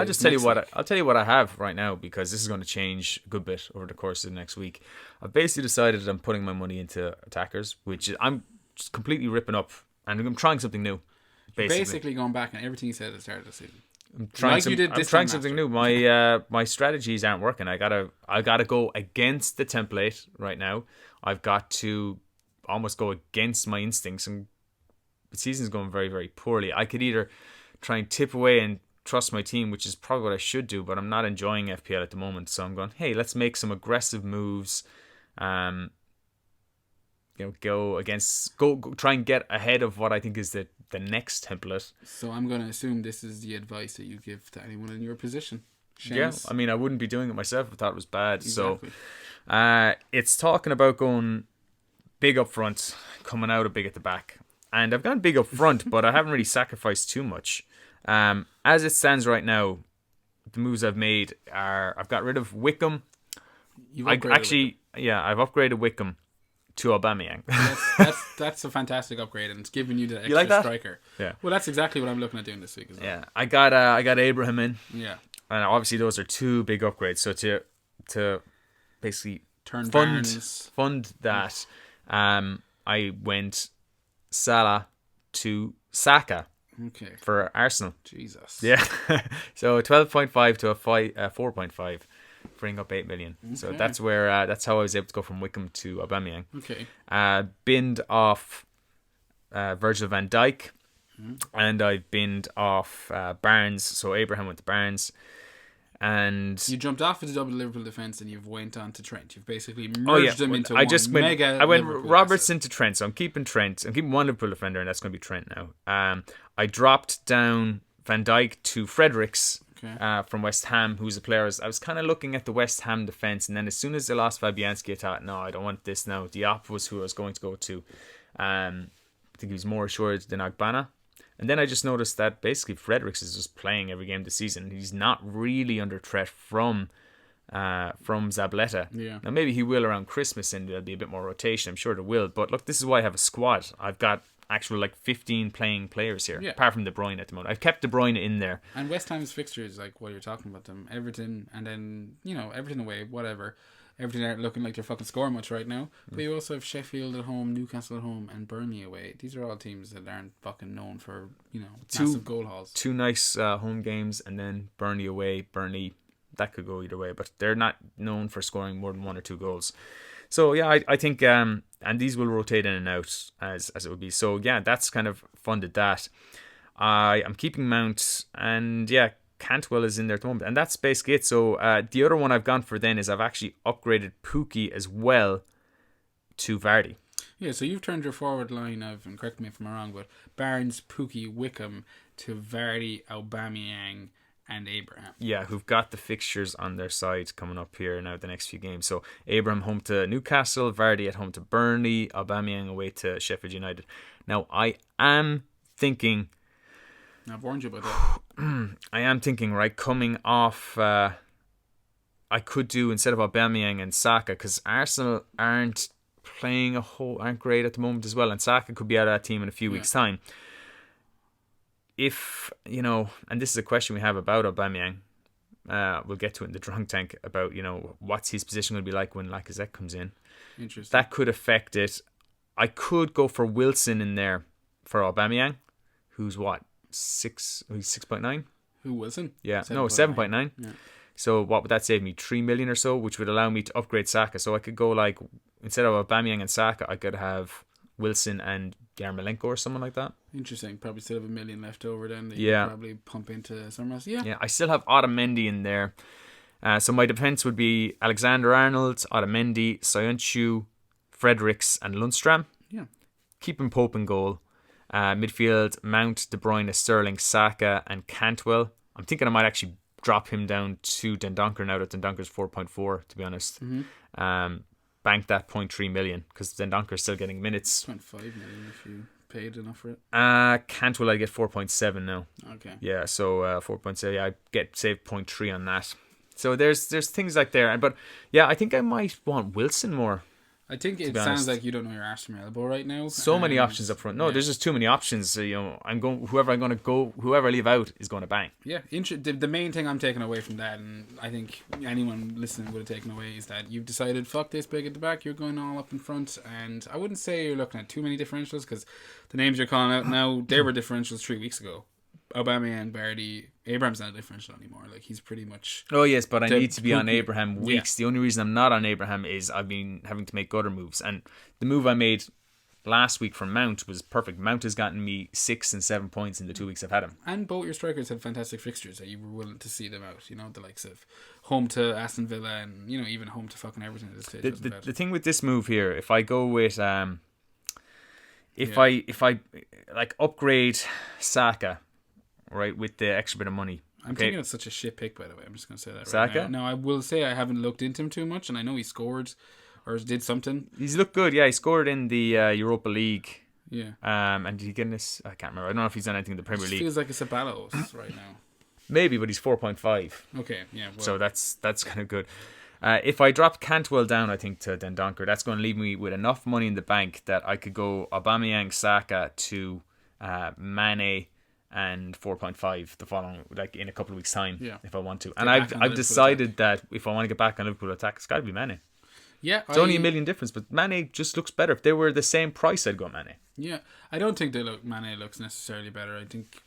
Speaker 2: I'll tell you what I have right now, because this is going to change a good bit over the course of the next week. I've basically decided that I'm putting my money into attackers, which I'm just completely ripping up, and I'm trying something new.
Speaker 1: Basically going back on everything you said at the start of the season.
Speaker 2: I'm trying something new. My strategies aren't working. I gotta go against the template right now. I've got to almost go against my instincts, and the season's going very, very poorly. I could either try and tip away and trust my team, which is probably what I should do, but I'm not enjoying FPL at the moment. So I'm going, hey, let's make some aggressive moves. Go try and get ahead of what I think is the next template.
Speaker 1: So I'm going to assume this is the advice that you give to anyone in your position. Seamus.
Speaker 2: Yeah, I mean, I wouldn't be doing it myself if I thought it was bad.
Speaker 1: Exactly.
Speaker 2: So it's talking about going big up front, coming out of big at the back. And I've gone big up front, but I haven't really sacrificed too much. As it stands right now, the moves I've made are I've got rid of Wickham. I've upgraded Wickham to Aubameyang.
Speaker 1: That's a fantastic upgrade, and it's giving you the extra
Speaker 2: like that?
Speaker 1: striker.
Speaker 2: Yeah.
Speaker 1: Well, that's exactly what I'm looking at doing this week as well.
Speaker 2: Yeah, I got Abraham in.
Speaker 1: Yeah.
Speaker 2: And obviously those are two big upgrades. So to basically fund that, I went Salah to Saka.
Speaker 1: Okay.
Speaker 2: For Arsenal.
Speaker 1: Jesus.
Speaker 2: Yeah. So 12.5 to a 4.5, freeing up 8 million. Okay. So that's where that's how I was able to go from Wickham to Aubameyang.
Speaker 1: Okay.
Speaker 2: Binned off Virgil van Dijk, and I binned off Barnes. So Abraham went to Barnes. And
Speaker 1: you jumped off of the double Liverpool defence and you've went on to Trent. You've basically merged them into one mega.
Speaker 2: I went
Speaker 1: Liverpool
Speaker 2: Robertson
Speaker 1: asset.
Speaker 2: to Trent, so I'm keeping Trent. I'm keeping one Liverpool defender, and that's going to be Trent now. I dropped down Van Dijk to Fredericks from West Ham, who's a player. I was kind of looking at the West Ham defence, and then as soon as they lost Fabianski, I thought, no, I don't want this now. Diop was who I was going to go to. I think he was more assured than Agbana. And then I just noticed that basically Fredericks is just playing every game this season. He's not really under threat from Zabaleta.
Speaker 1: Yeah.
Speaker 2: Now maybe he will around Christmas and there'll be a bit more rotation. I'm sure there will. But look, this is why I have a squad. I've got actual 15 playing players here, apart from De Bruyne at the moment. I've kept De Bruyne in there.
Speaker 1: And West Ham's fixtures, like what you're talking about them, Everton, and then Everton away, whatever. Everton aren't looking like they're fucking scoring much right now. But you also have Sheffield at home, Newcastle at home, and Burnley away. These are all teams that aren't fucking known for, massive goal hauls.
Speaker 2: Two nice home games, and then Burnley away. Burnley, that could go either way, but they're not known for scoring more than 1 or 2 goals. So yeah, I think, and these will rotate in and out as it would be. So yeah, that's kind of funded that. I'm keeping Mount, and yeah, Cantwell is in there at the moment, and that's basically it. So the other one I've gone for then is I've actually upgraded Pookie as well to Vardy.
Speaker 1: Yeah, so you've turned your forward line of, and correct me if I'm wrong, but Barnes, Pookie, Wickham to Vardy, Aubameyang, and Abraham.
Speaker 2: Yeah, who've got the fixtures on their side coming up here now the next few games. So Abraham home to Newcastle, Vardy at home to Burnley, Aubameyang away to Sheffield United. Now I am thinking,
Speaker 1: I've warned you about that.
Speaker 2: I am thinking, right, coming off, I could do instead of Aubameyang and Saka, because Arsenal aren't great at the moment as well, and Saka could be out of that team in a few weeks' time. If, and this is a question we have about Aubameyang, we'll get to it in the drunk tank, about, what's his position going to be like when Lacazette comes in.
Speaker 1: Interesting.
Speaker 2: That could affect it. I could go for Wilson in there for Aubameyang, who's what? 6.9.
Speaker 1: Who Wilson?
Speaker 2: Yeah, 7.9. Yeah. So what would that save me? 3 million or so, which would allow me to upgrade Saka. So I could go instead of Aubameyang and Saka, I could have Wilson and Yarmolenko or someone like that.
Speaker 1: Interesting. Probably still have $1 million left over then that you could probably pump into somewhere else. Yeah,
Speaker 2: I still have Otamendi in there. So my defense would be Alexander-Arnold, Otamendi, Soyuncu, Fredericks, and Lundstram.
Speaker 1: Yeah.
Speaker 2: Keeping Pope in goal. Midfield, Mount, De Bruyne, Sterling, Saka, and Cantwell. I'm thinking I might actually drop him down to Dendoncker now that Dendonker's 4.4, to be honest.
Speaker 1: Mm-hmm.
Speaker 2: bank that 0.3 million because then Donker's still getting minutes.
Speaker 1: 0.5 million if you paid enough for it.
Speaker 2: Cantwell I get 4.7 now.
Speaker 1: Okay.
Speaker 2: Yeah, so 4.7. Yeah, I get save 0.3 on that. So there's things like there, but yeah, I think I might want Wilson more.
Speaker 1: I think it sounds like you don't know your arse from your elbow right now.
Speaker 2: So many options up front. No, there's just too many options. So, whoever I leave out is going to bang.
Speaker 1: Yeah, the main thing I'm taking away from that, and I think anyone listening would have taken away, is that you've decided, fuck this big at the back, you're going all up in front. And I wouldn't say you're looking at too many differentials, because the names you're calling out now, they were differentials 3 weeks ago. Aubameyang, Bardi, Abraham's not a differential anymore. Like, he's pretty much...
Speaker 2: Oh, yes, but I need to be on Abraham weeks.
Speaker 1: Yeah.
Speaker 2: The only reason I'm not on Abraham is I've been having to make other moves. And the move I made last week from Mount was perfect. Mount has gotten me 6 and 7 points in the 2 weeks I've had him.
Speaker 1: And both your strikers had fantastic fixtures that you were willing to see them out. You know, the likes of home to Aston Villa and, even home to fucking Everton at this stage.
Speaker 2: The thing with this move here, if I go with... If I upgrade Saka... right, with the extra bit of money.
Speaker 1: I'm thinking it's such a shit pick, by the way. I'm just going to say that
Speaker 2: Saka?
Speaker 1: right now. No, I will say I haven't looked into him too much, and I know he scored or did something.
Speaker 2: He's looked good, yeah. He scored in the Europa League.
Speaker 1: Yeah.
Speaker 2: And did he get this? I can't remember. I don't know if he's done anything in the Premier League.
Speaker 1: Feels like a Sabalos right now.
Speaker 2: Maybe, but he's 4.5.
Speaker 1: Okay, yeah. Well.
Speaker 2: So that's kind of good. If I drop Cantwell down, I think, to Dendonker, that's going to leave me with enough money in the bank that I could go Aubameyang, Saka to Mane and 4.5 the following, like in a couple of weeks' time, if I want to. And I've decided that if I want to get back on Liverpool attack, it's got to be Mane.
Speaker 1: Yeah,
Speaker 2: it's only $1 million difference, but Mane just looks better. If they were the same price, I'd go Mane.
Speaker 1: Yeah, I don't think Mane looks necessarily better. I think,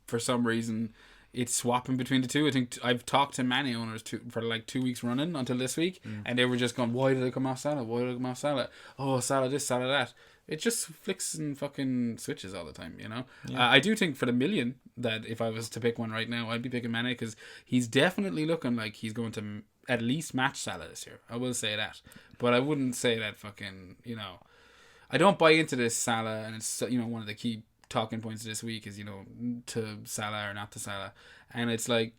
Speaker 1: for some reason, it's swapping between the two. I think I've talked to Mane owners for like 2 weeks running until this week, and they were just going, why did I come off Salah? Why did I come off Salah? Oh, Salah this, Salah that. It just flicks and fucking switches all the time, Yeah. I do think for the million that if I was to pick one right now, I'd be picking Mane because he's definitely looking like he's going to at least match Salah this year. I will say that. But I wouldn't say that fucking, I don't buy into this Salah, and it's, one of the key talking points of this week is, to Salah or not to Salah. And it's like,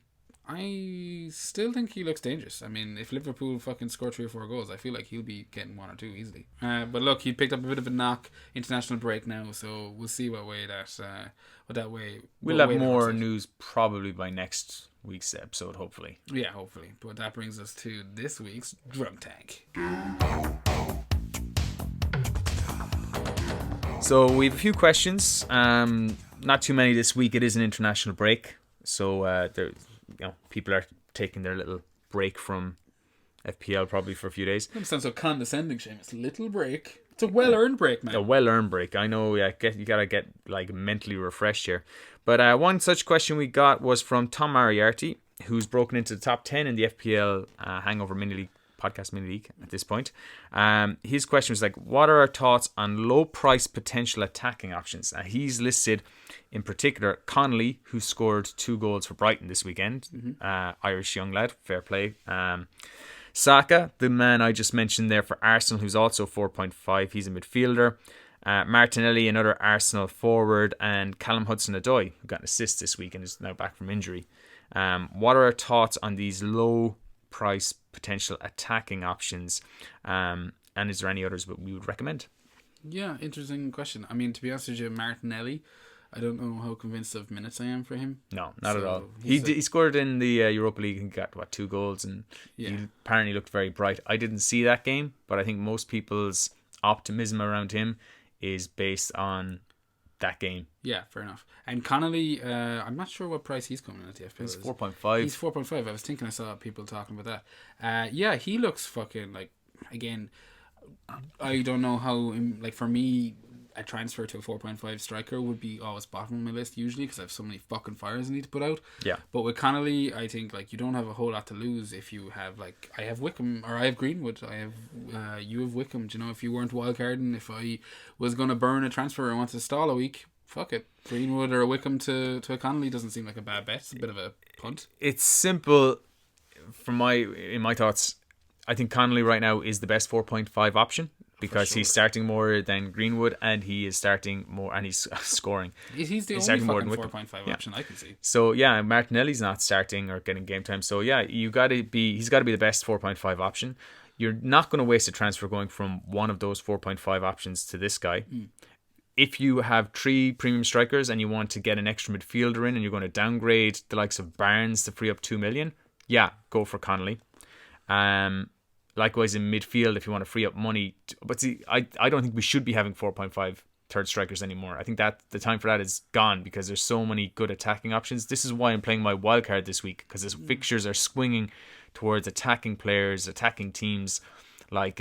Speaker 1: I still think he looks dangerous. I mean, if Liverpool fucking score 3 or 4 goals, I feel like he'll be getting 1 or 2 easily. But look, he picked up a bit of a knock, international break now, so we'll see what way.
Speaker 2: We'll have more news probably by next week's episode, hopefully.
Speaker 1: Yeah, hopefully. But that brings us to this week's Drunk Tank.
Speaker 2: So we have a few questions. Not too many this week. It is an international break, so people are taking their little break from FPL probably for a few days.
Speaker 1: It sounds so condescending, Seamus. Little break. It's a well-earned break, man.
Speaker 2: A well-earned break. I know. Yeah, you gotta get like mentally refreshed here. But one such question we got was from Tom Mariarty, who's broken into the top 10 in the FPL Hangover Mini League podcast mini league at this point. His question was like, what are our thoughts on low price potential attacking options? He's listed in particular Connolly, who scored 2 goals for Brighton this weekend. Irish young lad, fair play. Saka, the man I just mentioned there for Arsenal, who's also 4.5. He's a midfielder. Martinelli, another Arsenal forward, and Callum Hudson-Odoi, who got an assist this week and is now back from injury. What are our thoughts on these low price potential attacking options, and is there any others that we would recommend?
Speaker 1: Yeah, interesting question. I mean, to be honest with you, Martinelli, I don't know how convinced of minutes I am for him.
Speaker 2: No, not at all. He scored in the Europa League and got 2 goals, and he apparently looked very bright. I didn't see that game, but I think most people's optimism around him is based on that game.
Speaker 1: Yeah, fair enough. And Connolly, I'm not sure what price he's coming in at the FPL.
Speaker 2: He's 4.5.
Speaker 1: He's 4.5. I was thinking I saw people talking about that. Yeah, he looks fucking like, again, I don't know how, like for me, a transfer to a 4.5 striker would be always bottom of my list usually because I have so many fucking fires I need to put out.
Speaker 2: Yeah.
Speaker 1: But with Connolly, I think like you don't have a whole lot to lose if you have like I have Wickham or I have Greenwood. I have you have Wickham. Do you know, if you weren't wildcarding, if I was gonna burn a transfer and want to stall a week, fuck it. Greenwood or a Wickham to a Connolly doesn't seem like a bad bet. It's a bit of a punt.
Speaker 2: It's simple. In my thoughts, I think Connolly right now is the best 4.5 option. Because he's starting more than Greenwood, and he is starting more, and he's scoring.
Speaker 1: He's the only fucking 4.5 option I can see.
Speaker 2: So yeah, Martinelli's not starting or getting game time. So yeah, he's got to be the best 4.5 option. you're not going to waste a transfer going from one of those 4.5 options to this guy. If you have 3 premium strikers and you want to get an extra midfielder in and you're going to downgrade the likes of Barnes to free up 2 million, yeah, go for Connolly. Likewise in midfield, if you want to free up money. But see, I don't think we should be having 4.5 third strikers anymore. I think that the time for that is gone because there's so many good attacking options. This is why I'm playing my wildcard this week, because his fixtures are swinging towards attacking players, attacking teams like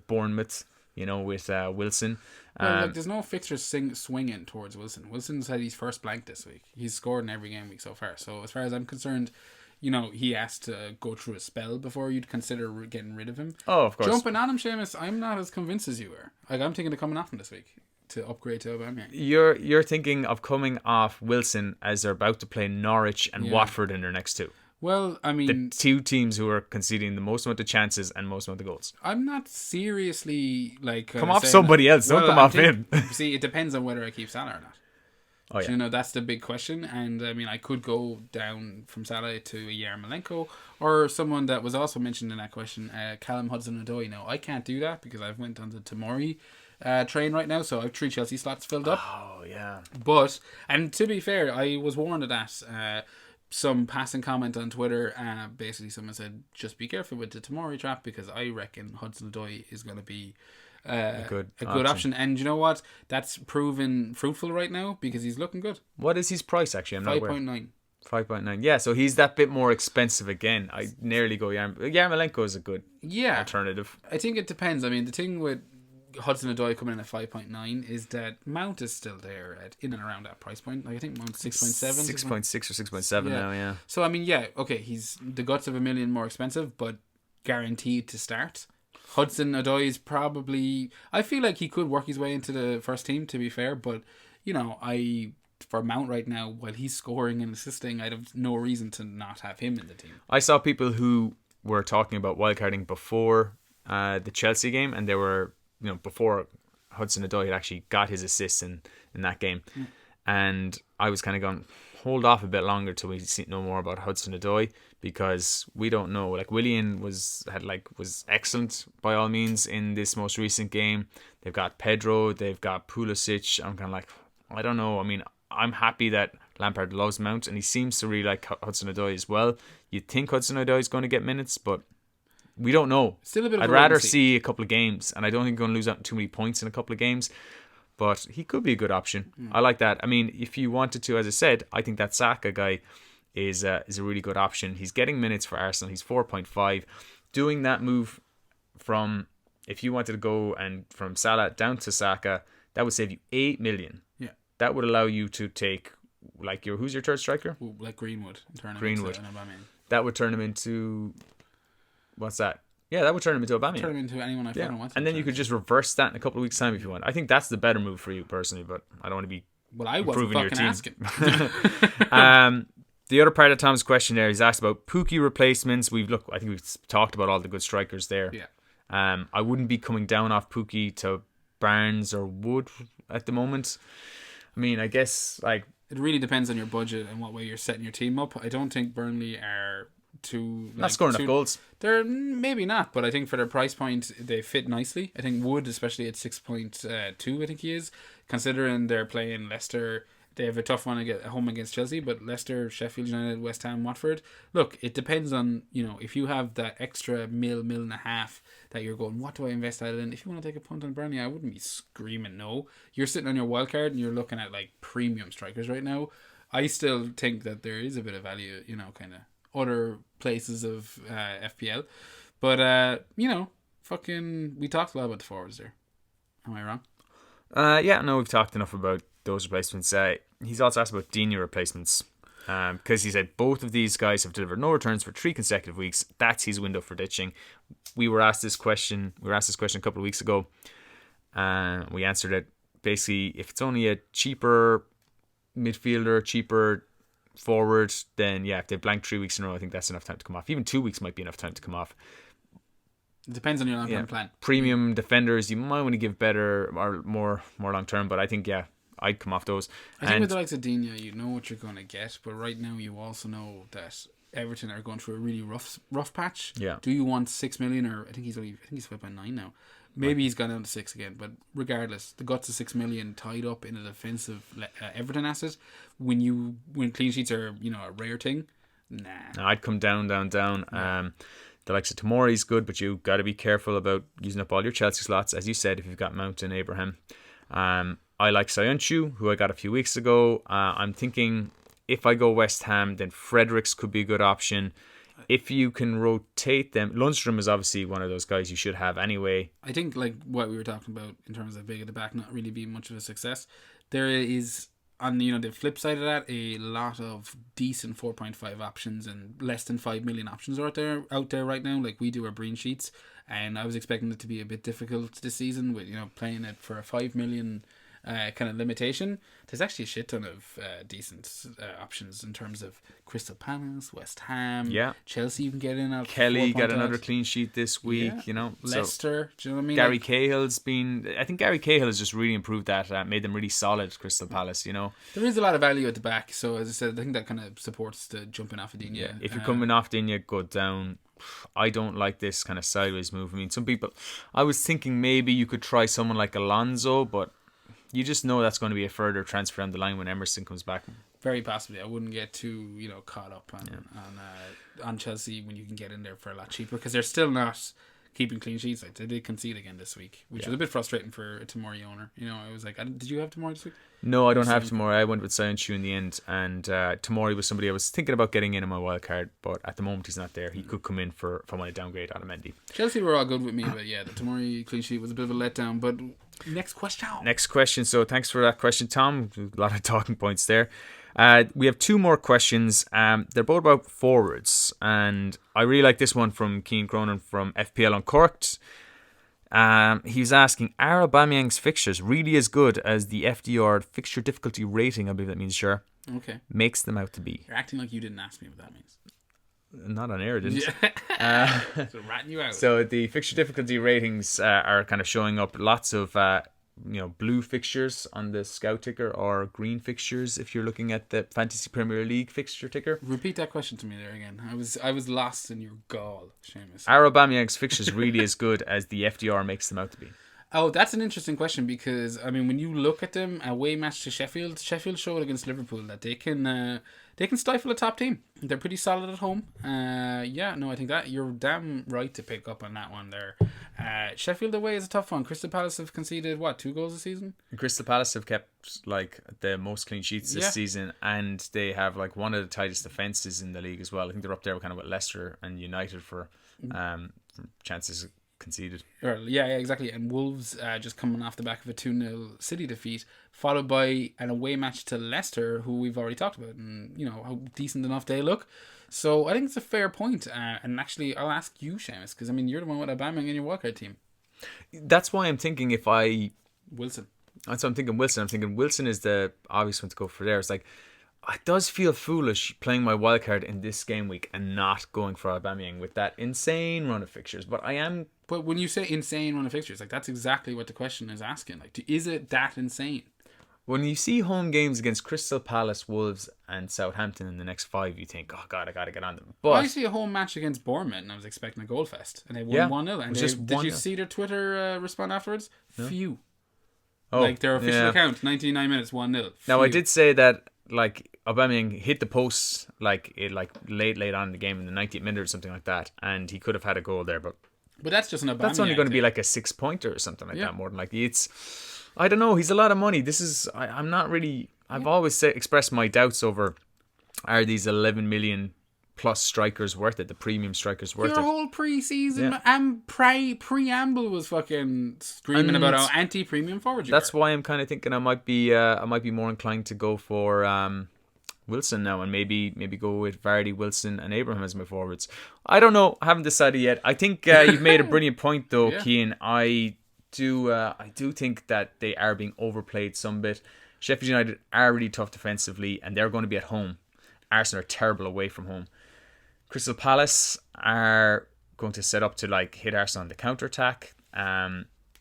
Speaker 2: Bournemouth, with Wilson.
Speaker 1: Well, there's no fixtures swinging towards Wilson. Wilson's had his first blank this week. He's scored in every game week so far. So as far as I'm concerned, he has to go through a spell before you'd consider getting rid of him.
Speaker 2: Oh, of course.
Speaker 1: Jumping on him, Seamus, I'm not as convinced as you are. Like, I'm thinking of coming off him this week to upgrade to Aubameyang.
Speaker 2: You're thinking of coming off Wilson as they're about to play Norwich and Watford in their next 2.
Speaker 1: Well, I mean,
Speaker 2: the 2 teams who are conceding the most amount of chances and most amount of goals.
Speaker 1: I'm not seriously
Speaker 2: come off somebody else. Don't come off him.
Speaker 1: See, it depends on whether I keep Salah or not.
Speaker 2: Oh, yeah.
Speaker 1: That's the big question. And I mean, I could go down from Salah to a Yarmolenko or someone that was also mentioned in that question, Callum Hudson-Odoi. No, I can't do that because I've went on the Tomori train right now, so I've 3 Chelsea slots filled up.
Speaker 2: Oh, yeah.
Speaker 1: But, and to be fair, I was warned of that. Some passing comment on Twitter, basically someone said, just be careful with the Tomori trap because I reckon Hudson-Odoi is going to be a good option. And you know what? That's proven fruitful right now because he's looking good.
Speaker 2: What is his price actually? I'm not aware.
Speaker 1: 5.9.
Speaker 2: 5.9. Yeah, so he's that bit more expensive again. I nearly go Yarmolenko is a good alternative.
Speaker 1: I think it depends. I mean, the thing with Hudson-Odoi coming in at 5.9 is that Mount is still there in and around that price point. Like, I think Mount's 6.7.
Speaker 2: 6.6 or 6.7 now, yeah.
Speaker 1: So, I mean, okay, he's the guts of $1 million more expensive, but guaranteed to start. Hudson-Odoi is probably... I feel like he could work his way into the first team, to be fair, but, for Mount right now, while he's scoring and assisting, I'd have no reason to not have him in the team.
Speaker 2: I saw people who were talking about wildcarding before the Chelsea game, and they were, before Hudson-Odoi had actually got his assists in that game. And I was kind of going, hold off a bit longer till we know more about Hudson-Odoi, because we don't know. Like, Willian was excellent by all means in this most recent game. They've got Pedro, they've got Pulisic. I'm kind of like, I don't know. I mean, I'm happy that Lampard loves Mount, and he seems to really like Hudson-Odoi as well. You'd think Hudson-Odoi is going to get minutes, but we don't know.
Speaker 1: Still a bit of
Speaker 2: I'd rather see a couple of games, and I don't think he's going to lose out too many points in a couple of games, but he could be a good option. I like that. I mean, if you wanted to, as I said, I think that Saka guy is a really good option. He's getting minutes for Arsenal. He's 4.5. Doing that move from, if you wanted to go and from Salah down to Saka, that would save you 8 million.
Speaker 1: Yeah.
Speaker 2: That would allow you to take, like, who's your third striker?
Speaker 1: Ooh, like Greenwood.
Speaker 2: Greenwood. That would turn him into, what's that? Yeah, that would turn him into Aubameyang.
Speaker 1: Turn him into anyone I fucking want.
Speaker 2: And then you could just reverse that in a couple of weeks' time if you want. I think that's the better move for you personally, but I don't want to be
Speaker 1: I wasn't
Speaker 2: improving
Speaker 1: fucking
Speaker 2: your team. The other part of Tom's question there, he's asked about Pookie replacements. I think we've talked about all the good strikers there.
Speaker 1: Yeah.
Speaker 2: I wouldn't be coming down off Pookie to Barnes or Wood at the moment. I mean, I guess it
Speaker 1: really depends on your budget and what way you're setting your team up. I don't think Burnley are
Speaker 2: not scoring enough goals.
Speaker 1: They're maybe not, but I think for their price point they fit nicely. I think Wood, especially at 6.2, I think he is, considering they're playing Leicester. They have a tough one at home against Chelsea, but Leicester, Sheffield United, West Ham, Watford. Look, it depends on, if you have that extra mil and a half that you're going, what do I invest that in? If you want to take a punt on Burnley, I wouldn't be screaming no. You're sitting on your wild card and you're looking at premium strikers right now. I still think that there is a bit of value, kind of other places of FPL. But, we talked a lot about the forwards there. Am I wrong?
Speaker 2: We've talked enough about those replacements. He's also asked about Dina replacements, because he said both of these guys have delivered no returns for 3 consecutive weeks. That's his window for ditching. We were asked this question a couple of weeks ago. We answered it. Basically, if it's only a cheaper midfielder, cheaper forward, then if they've blanked 3 weeks in a row, I think that's enough time to come off. Even 2 weeks might be enough time to come off.
Speaker 1: It depends on your long-term plan.
Speaker 2: Premium defenders, you might want to give better or more long-term, but I think, I'd come off those.
Speaker 1: I think with the likes of Dina, you know what you're going to get, but right now you also know that Everton are going through a really rough patch.
Speaker 2: Yeah.
Speaker 1: Do you want 6 million, or I think he's 5.9 now. Maybe he's gone down to 6 again, but regardless, the guts of 6 million tied up in a defensive Everton asset when clean sheets are a rare thing. Nah.
Speaker 2: I'd come down. The likes of Tomori's good, but you got to be careful about using up all your Chelsea slots, as you said, if you've got Mount and Abraham. I like Sayuncu, who I got a few weeks ago. I'm thinking if I go West Ham, then Fredericks could be a good option. If you can rotate them, Lundstrom is obviously one of those guys you should have anyway.
Speaker 1: I think like what we were talking about in terms of big at the back not really being much of a success. There is on the flip side of that a lot of decent 4.5 options and less than 5 million options are out there right now. Like we do our Breen sheets, and I was expecting it to be a bit difficult this season with playing it for a 5 million kind of limitation. There's actually a shit ton of decent options in terms of Crystal Palace, West Ham, Chelsea even get in.
Speaker 2: Kelly got another clean sheet this week,
Speaker 1: Leicester, do you know what I mean?
Speaker 2: Gary Cahill's I think Gary Cahill has just really improved that, made them really solid, Crystal Palace, There
Speaker 1: is a lot of value at the back, so as I said, I think that kind of supports the jumping off of Digne.
Speaker 2: Yeah, if you're coming off Digne, go down. I don't like this kind of sideways move. I mean, I was thinking maybe you could try someone like Alonso, but you just know that's going to be a further transfer on the line when Emerson comes back.
Speaker 1: Very possibly. I wouldn't get too caught up on Chelsea when you can get in there for a lot cheaper, because they're still not keeping clean sheets. Like, they did concede again this week, which was a bit frustrating for a Tomori owner. I was like, did you have Tomori this week?
Speaker 2: No, I don't have Tomori. I went with Sayuncu in the end, and Tomori was somebody I was thinking about getting in my wild card, but at the moment he's not there. He could come in if I want to downgrade on a Mendy.
Speaker 1: Chelsea were all good with me, but yeah, the Tomori clean sheet was a bit of a letdown. But next question. So thanks for that question, Tom. A lot of talking points there. We have two more questions. They're both about forwards, and I really like this one from Keane Cronin from FPL Uncorked. He's asking, are Aubameyang's fixtures really as good as the FDR fixture difficulty rating, I believe that means, sure, makes them out to be? You're acting like you didn't ask me what that means.
Speaker 2: Not on air, didn't
Speaker 1: so ratting you out.
Speaker 2: So the fixture difficulty ratings are kind of showing up lots of blue fixtures on the scout ticker, or green fixtures if you're looking at the Fantasy Premier League fixture ticker.
Speaker 1: Repeat that question to me there again. I was lost in your gall, Seamus.
Speaker 2: Are Aubameyang's fixtures really as good as the FDR makes them out to be?
Speaker 1: Oh, that's an interesting question, because I mean, when you look at them, away match to Sheffield showed against Liverpool that they can stifle a top team. They're pretty solid at home. I think that you're damn right to pick up on that one there. Sheffield away is a tough one. Crystal Palace have conceded 2 goals this season?
Speaker 2: Crystal Palace have kept the most clean sheets this season, and they have one of the tightest defences in the league as well. I think they're up there with Leicester and United for chances conceded.
Speaker 1: Yeah, exactly. And Wolves just coming off the back of a 2-0 City defeat, followed by an away match to Leicester, who we've already talked about, and how decent enough they look. So I think it's a fair point. And actually, I'll ask you, Seamus, because I mean, you're the one with Aubameyang in your wildcard team.
Speaker 2: That's why I'm thinking
Speaker 1: Wilson.
Speaker 2: That's what I'm thinking. Wilson. I'm thinking Wilson is the obvious one to go for there. It's like, it does feel foolish playing my wildcard in this game week and not going for Aubameyang with that insane run of fixtures. But I am.
Speaker 1: But when you say insane run of fixtures, that's exactly what the question is asking. Is it that insane?
Speaker 2: When you see home games against Crystal Palace, Wolves, and Southampton in the next 5, you think, oh God, I got to get on them. But
Speaker 1: I see a home match against Bournemouth, and I was expecting a goal fest, and they won 1-0. And did you see their Twitter respond afterwards? No. Phew. Their official account, 99 minutes, 1-0.
Speaker 2: Now, I did say that, Aubameyang hit the post, late on in the game in the 90th minute or something like that, and he could have had a goal there, but
Speaker 1: that's just an Aubameyang.
Speaker 2: That's only going to be a 6-pointer or something like that, more than likely. It's, I don't know, he's a lot of money. This is, I'm not really, I've always expressed my doubts over, are these 11 million plus strikers worth it, the premium strikers worth it?
Speaker 1: Your whole pre-season and preamble was fucking screaming about how anti-premium forward you
Speaker 2: That's why I'm kind of thinking I might be more inclined to go for Wilson now, and maybe go with Vardy, Wilson, and Abraham as my forwards. I don't know. I haven't decided yet. I think you've made a brilliant point though, Keane. I do think that they are being overplayed some bit. Sheffield United are really tough defensively, and they're going to be at home. Arsenal are terrible away from home. Crystal Palace are going to set up to hit Arsenal on the counter-attack.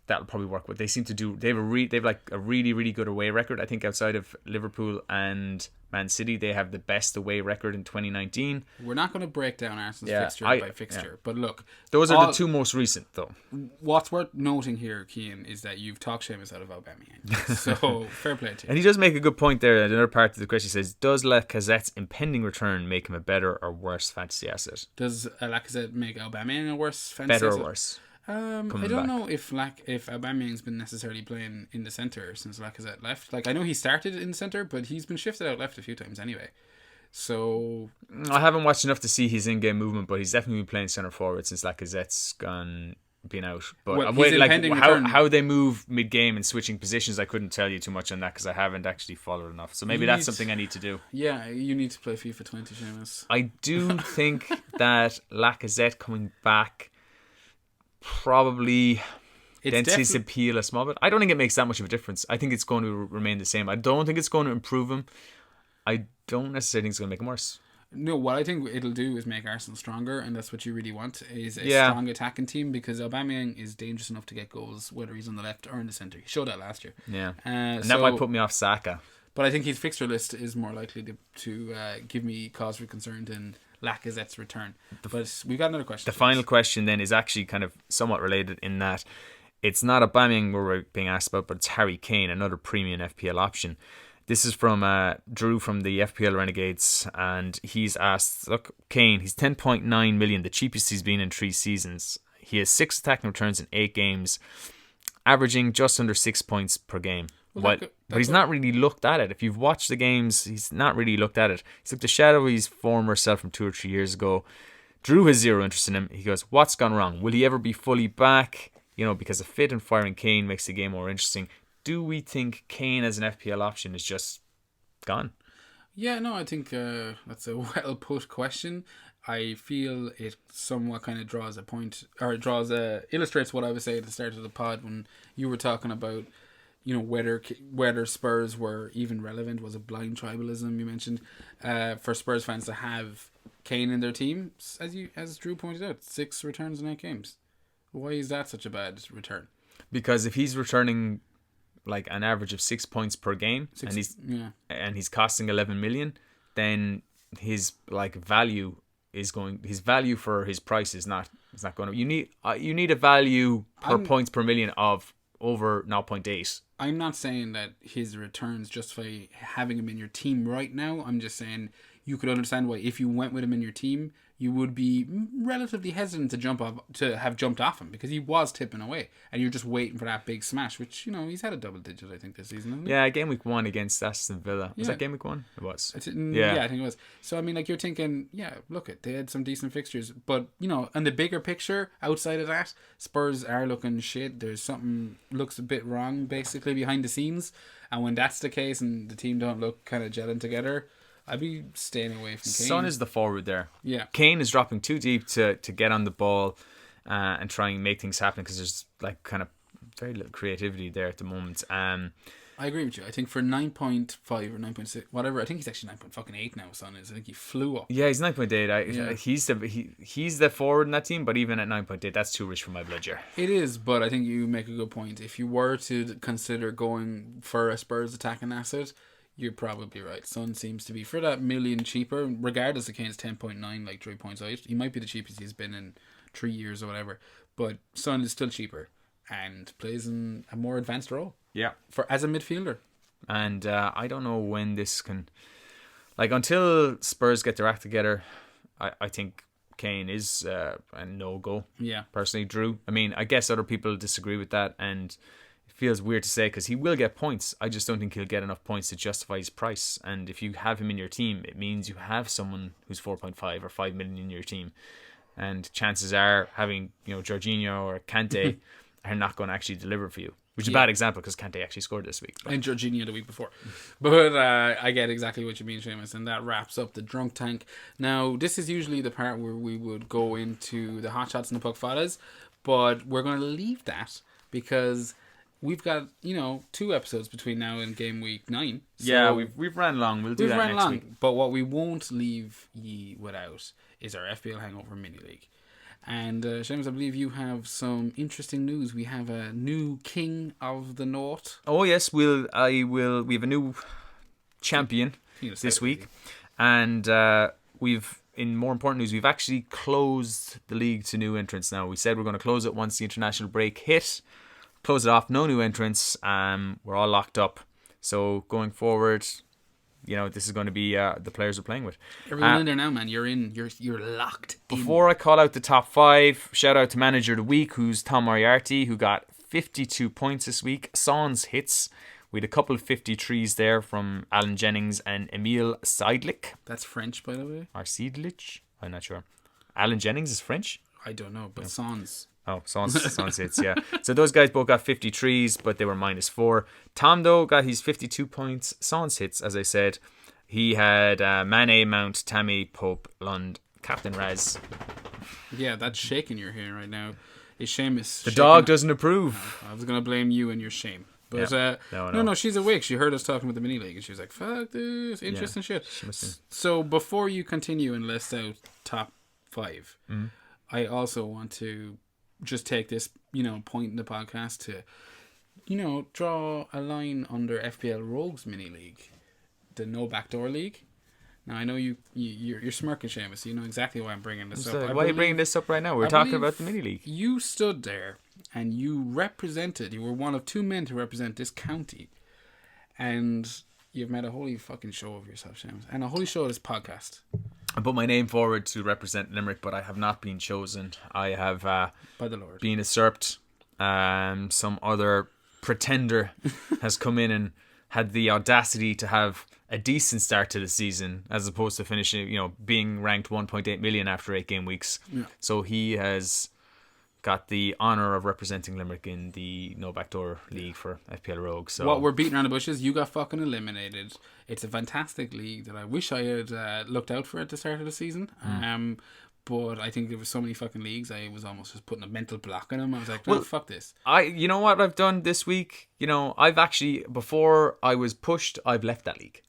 Speaker 2: that'll probably work. But they seem to do. They have a really, really good away record. I think outside of Liverpool and Man City, they have the best away record in 2019.
Speaker 1: We're not going to break down Arsenal's fixture by fixture, but look,
Speaker 2: those are the two most recent, though.
Speaker 1: What's worth noting here, Cian, is that you've talked Seamus out of Aubameyang, so fair play to you.
Speaker 2: And he does make a good point there. Another part of the question says, does Lacazette's impending return make him a better or worse fantasy asset?
Speaker 1: Does Lacazette make Aubameyang a worse fantasy asset?
Speaker 2: Better or worse?
Speaker 1: I don't know if Aubameyang's been necessarily playing in the centre since Lacazette left. Like, I know he started in the centre, but he's been shifted out left a few times anyway. So
Speaker 2: I haven't watched enough to see his in-game movement, but he's definitely been playing centre forward since Lacazette's been out. But how they move mid-game and switching positions, I couldn't tell you too much on that because I haven't actually followed enough. So maybe that's something I need to do.
Speaker 1: Yeah, you need to play FIFA 20, Seamus.
Speaker 2: I do think that Lacazette coming back probably dents his appeal a small bit. I don't think it makes that much of a difference. I think it's going to remain the same. I don't think it's going to improve him. I don't necessarily think it's going to make him worse.
Speaker 1: No, what I think it'll do is make Arsenal stronger, and that's what you really want, is a strong attacking team, because Aubameyang is dangerous enough to get goals, whether he's on the left or in the centre. He showed that last year.
Speaker 2: Yeah, and that might put me off Saka.
Speaker 1: But I think his fixture list is more likely to give me cause for concern than Lacazette's return. But we've got another question.
Speaker 2: The final question then is actually kind of somewhat related in that it's not Aubameyang we're being asked about, but it's Harry Kane, another premium FPL option. This is from Drew from the FPL Renegades, and he's asked, look, Kane, he's 10.9 million, the cheapest he's been in 3 seasons. He has 6 attacking returns in 8 games, averaging just under 6 points per game. But he's not really looked at it. If you've watched the games, he's not really looked at it. He's looked to shadow his former self from 2 or 3 years ago. Drew has zero interest in him. He goes, what's gone wrong? Will he ever be fully back? Because a fit and firing Kane makes the game more interesting. Do we think Kane as an FPL option is just gone?
Speaker 1: Yeah, no, I think that's a well put question. I feel it somewhat kind of draws a point, or illustrates what I was saying at the start of the pod when you were talking about, whether Spurs were even relevant. Was it blind tribalism you mentioned for Spurs fans to have Kane in their team? As Drew pointed out, 6 returns in 8 games. Why is that such a bad return?
Speaker 2: Because if he's returning like an average of 6 points per game, and he's costing 11 million, then his value for his price is not going to. You need a value per points per million of over 0.8.
Speaker 1: I'm not saying that his returns justify having him in your team right now. I'm just saying you could understand why if you went with him in your team, you would be relatively hesitant to have jumped off him, because he was tipping away and you're just waiting for that big smash, which, he's had a double digit, I think, this season, hasn't he?
Speaker 2: Yeah, game week 1 against Aston Villa. Was that game week 1? It was.
Speaker 1: Yeah, I think it was. So, I mean, you're thinking, they had some decent fixtures, but, in the bigger picture, outside of that, Spurs are looking shit. There's something looks a bit wrong, basically, behind the scenes. And when that's the case and the team don't look kind of gelling together, I'd be staying away from Kane.
Speaker 2: Son is the forward there.
Speaker 1: Yeah.
Speaker 2: Kane is dropping too deep to get on the ball and try and make things happen, because there's kind of very little creativity there at the moment.
Speaker 1: I agree with you. I think for 9.5 or 9.6, whatever, I think he's actually 9.8 now, Son is. I think he flew up.
Speaker 2: Yeah, he's 9.8. He's the forward in that team, but even at 9.8, that's too rich for my blood, yeah.
Speaker 1: It is, but I think you make a good point. If you were to consider going for a Spurs attacking asset, you're probably right. Son seems to be, for that million cheaper, regardless of Kane's 10.9, like 3 points out. He might be the cheapest he's been in 3 years or whatever, but Son is still cheaper and plays in a more advanced role.
Speaker 2: Yeah.
Speaker 1: As a midfielder.
Speaker 2: And I don't know when this can, until Spurs get their act together, I think Kane is a no-go.
Speaker 1: Yeah.
Speaker 2: Personally, Drew. I mean, I guess other people disagree with that, and feels weird to say because he will get points. I just don't think he'll get enough points to justify his price. And if you have him in your team, it means you have someone who's 4.5 or 5 million in your team. And chances are having, Jorginho or Kante are not going to actually deliver for you. Which is a bad example because Kante actually scored this week.
Speaker 1: And Jorginho the week before. But I get exactly what you mean, Seamus. And that wraps up the drunk tank. Now, this is usually the part where we would go into the hot shots and the puck fadas. But we're going to leave that because we've got, 2 episodes between now and game week 9. So
Speaker 2: yeah, we've ran long. We'll do that next week.
Speaker 1: But what we won't leave ye without is our FPL Hangover mini league. And Seamus, I believe you have some interesting news. We have a new King of the North.
Speaker 2: Oh yes, we have a new champion this week, and in more important news, we've actually closed the league to new entrants now. We said we're going to close it once the international break hit. Close it off, no new entrants. We're all locked up. So going forward, this is going to be the players we're playing with.
Speaker 1: Everyone in there now, man. You're in. You're locked in.
Speaker 2: Before I call out the top 5, shout out to Manager of the Week, who's Tom Moriarty, who got 52 points this week. Sans hits. We had a couple of 53s there from Alan Jennings and Emile Seidlich.
Speaker 1: That's French, by the way.
Speaker 2: Or Seidlich? I'm not sure. Alan Jennings is French?
Speaker 1: I don't know, but Sans.
Speaker 2: Oh, Sans hits, yeah. So those guys both got 53s, but they were -4. Tom, though, got his 52 points. Sans hits, as I said. He had Mane, Mount, Tammy, Pope, Lund, Captain Raz.
Speaker 1: Yeah, that's shaking your hair right now. Is Seamus
Speaker 2: the dog doesn't approve.
Speaker 1: I was going to blame you and your shame. But no, she's awake. She heard us talking with the mini league, and she was like, "Fuck this, interesting shit." So before you continue and list out top 5, I also want to just take this, point in the podcast to, draw a line under FPL Rogues mini league, the no backdoor league. Now I know you're smirking, Seamus. You know exactly why I'm bringing this up.
Speaker 2: Why are you bringing this up right now? We're talking about the mini league.
Speaker 1: You stood there. And you were one of 2 men to represent this county. And you've made a holy fucking show of yourself, Seamus. And a holy show of this podcast.
Speaker 2: I put my name forward to represent Limerick, but I have not been chosen. I have
Speaker 1: by the Lord
Speaker 2: been usurped. Some other pretender has come in and had the audacity to have a decent start to the season, as opposed to finishing, being ranked 1.8 million after 8 game weeks. Yeah. So he has got the honour of representing Limerick in the No Backdoor League for FPL Rogue. So
Speaker 1: what we're beating around the bushes, you got fucking eliminated. It's a fantastic league that I wish I had looked out for at the start of the season. But I think there were so many fucking leagues, I was almost just putting a mental block on them. I was like, no, fuck this.
Speaker 2: You know what I've done this week? I've actually, before I was pushed, I've left that league.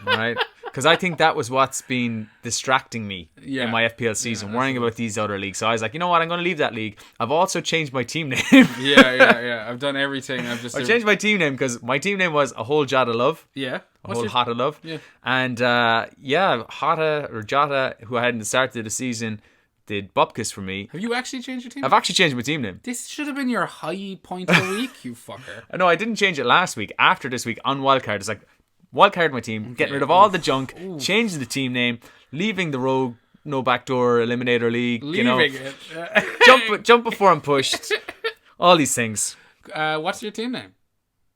Speaker 2: Right? Because I think that was what's been distracting me in my FPL season, worrying about these other leagues. So I was like, you know what, I'm going to leave that league. I've also changed my team name.
Speaker 1: yeah. I've done everything. I've
Speaker 2: changed my team name because my team name was A Whole Jot of Love.
Speaker 1: Yeah.
Speaker 2: A Whole Hot of Love.
Speaker 1: Yeah.
Speaker 2: And Hotta or Jota, who I hadn't started the season, did Bupkis for me.
Speaker 1: Have you actually changed your team name?
Speaker 2: I've actually changed my team name.
Speaker 1: This should have been your high point of the week, you fucker.
Speaker 2: No, I didn't change it last week. After this week on Wildcard, it's like, wildcard my team, getting rid of all the junk, changing the team name, leaving the Rogue No Backdoor Eliminator League.
Speaker 1: It.
Speaker 2: Jump before I'm pushed. All these things.
Speaker 1: What's your team name?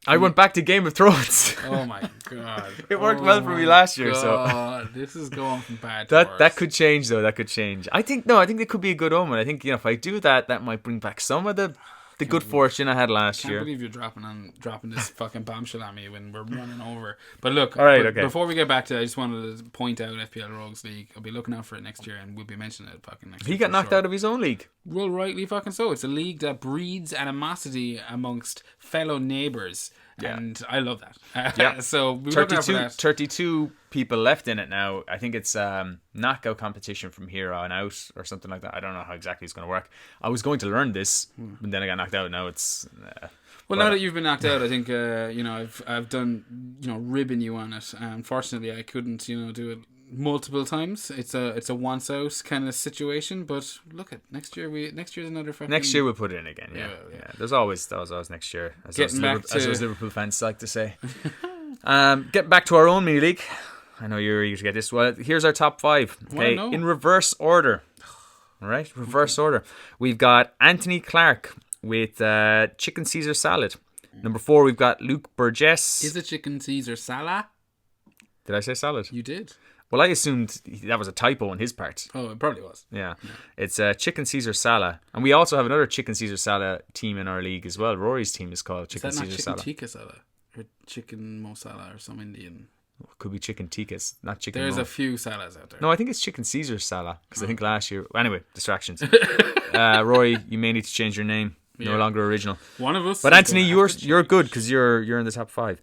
Speaker 2: I went back to Game of Thrones.
Speaker 1: Oh my god!
Speaker 2: It worked well for me last year. So
Speaker 1: this is going from bad to worse.
Speaker 2: That could change though. That could change. I think it could be a good omen. I think if I do that, that might bring back some of the good fortune I had last year.
Speaker 1: I can't believe you're dropping this fucking bombshell on me when we're running over. But look,
Speaker 2: all right, okay.
Speaker 1: Before we get back to it, I just wanted to point out FPL Rogues League. I'll be looking out for it next year, and we'll be mentioning it fucking next year.
Speaker 2: He got knocked out of his own league.
Speaker 1: Well, rightly fucking so. It's a league that breeds animosity amongst fellow neighbours. Yeah. And I love that. Yeah. So we're
Speaker 2: 32 people left in it now. I think it's knockout competition from here on out or something like that. I don't know how exactly it's going to work. I was going to learn this, but then I got knocked out. Now it's...
Speaker 1: Well, now that you've been knocked out, I think I've done ribbing you on it. Unfortunately, I couldn't do it multiple times. It's a once out kind of situation. But look at next year's another fucking...
Speaker 2: Next year we'll put it in again. Yeah. There's always next year. As those Liverpool fans like to say. Getting back to our own mini league. I know you're eager to get this. Well, here's our top 5. Okay, in reverse order. All right, reverse order. We've got Anthony Clark with chicken Caesar salad. Number 4, we've got Luke Burgess.
Speaker 1: Is it chicken Caesar salad?
Speaker 2: Did I say salad?
Speaker 1: You did.
Speaker 2: Well, I assumed that was a typo on his part.
Speaker 1: Oh, it probably was.
Speaker 2: Yeah. It's chicken Caesar salad. And we also have another chicken Caesar salad team in our league as well. Rory's team is called chicken Caesar salad.
Speaker 1: Is that not chicken tikka salad? Or chicken mosala or some Indian...
Speaker 2: Could be chicken tikkas, not chicken.
Speaker 1: There's a few salads out there.
Speaker 2: No, I think it's chicken Caesar salad because I think last year. Anyway, distractions. Roy, you may need to change your name. No longer original.
Speaker 1: One of us.
Speaker 2: But Anthony, you're good because you're in the top 5.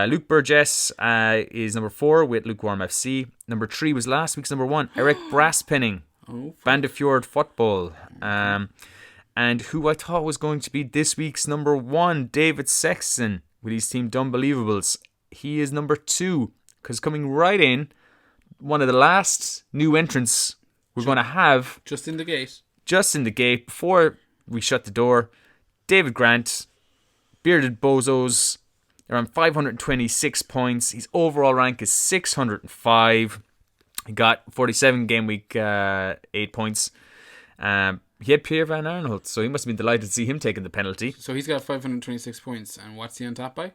Speaker 2: Luke Burgess is number 4 with Lukewarm FC. Number 3 was last week's number 1. Eric Braspenning
Speaker 1: Oh,
Speaker 2: Bandifjord Football. And who I thought was going to be this week's number 1, David Sexton, with his team Dunbelievables. He is number 2, because coming right in, one of the last new entrants we're going to have.
Speaker 1: Just in the gate.
Speaker 2: Just in the gate, before we shut the door, David Grant, Bearded Bozos, around 526 points. His overall rank is 605. He got 47 game week 8 points. He had Pierre Van Arnold, so he must have been delighted to see him taking the penalty.
Speaker 1: So he's got 526 points, and what's he on top by?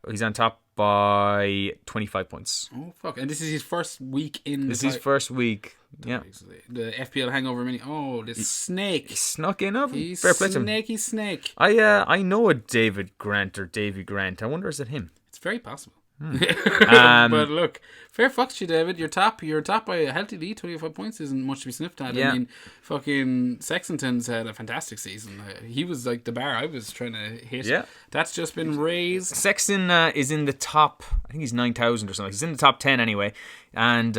Speaker 2: He's on top by 25 points.
Speaker 1: Oh, fuck. And this is his first week in
Speaker 2: This is his first week. Yeah.
Speaker 1: The FPL Hangover mini. Oh, this snake.
Speaker 2: He snuck in of him.
Speaker 1: He's
Speaker 2: Fair play to him.
Speaker 1: snaky snake.
Speaker 2: I know a David Grant or Davy Grant. I wonder, is it him?
Speaker 1: It's very possible. But look, fair fucks to you, David. You're top by a healthy lead. 25 points isn't much to be sniffed at.
Speaker 2: Yeah.
Speaker 1: I mean, fucking Sexton's had a fantastic season. He was like the bar I was trying to hit.
Speaker 2: Yeah.
Speaker 1: That's just been raised.
Speaker 2: Sexton is in the top, I think he's 9,000 or something. He's in the top 10 anyway. And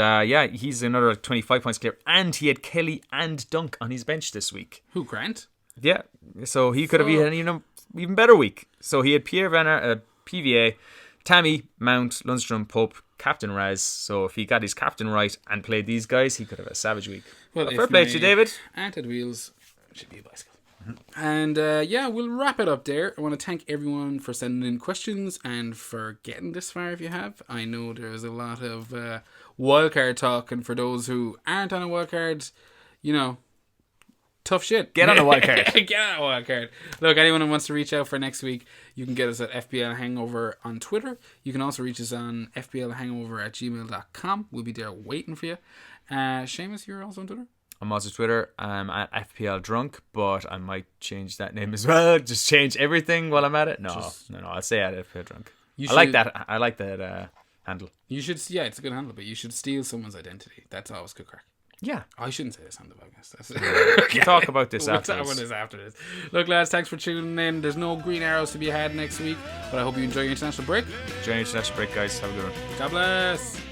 Speaker 2: he's another 25 points clear. And he had Kelly and Dunk on his bench this week.
Speaker 1: Who, Grant?
Speaker 2: Yeah. So he could have had an even better week. So he had Pierre Van PVA, Tammy, Mount, Lundstrom, Pope, Captain Raz. So if he got his captain right and played these guys, he could have a savage week.
Speaker 1: Well,
Speaker 2: fair play to you, David.
Speaker 1: Anted wheels should be a bicycle. And we'll wrap it up there. I want to thank everyone for sending in questions and for getting this far if you have. I know there's a lot of wildcard talk, and for those who aren't on a wildcard, tough shit.
Speaker 2: Get on a wildcard.
Speaker 1: Get on a wildcard. Look, anyone who wants to reach out for next week, you can get us at FPL Hangover on Twitter. You can also reach us on fplhangover@gmail.com. We'll be there waiting for you. Seamus, you're also on Twitter?
Speaker 2: I'm also Twitter. I'm at FPL Drunk, but I might change that name as well. Just change everything while I'm at it. No. I'll stay at FPL Drunk. I like that handle.
Speaker 1: You should, it's a good handle, but you should steal someone's identity. That's always good crack.
Speaker 2: Yeah.
Speaker 1: I shouldn't say this on the podcast.
Speaker 2: We'll talk about this after
Speaker 1: this. Look, lads, thanks for tuning in. There's no green arrows to be had next week, but I hope you enjoy your international break.
Speaker 2: Enjoy your international break, guys. Have a good one.
Speaker 1: God bless.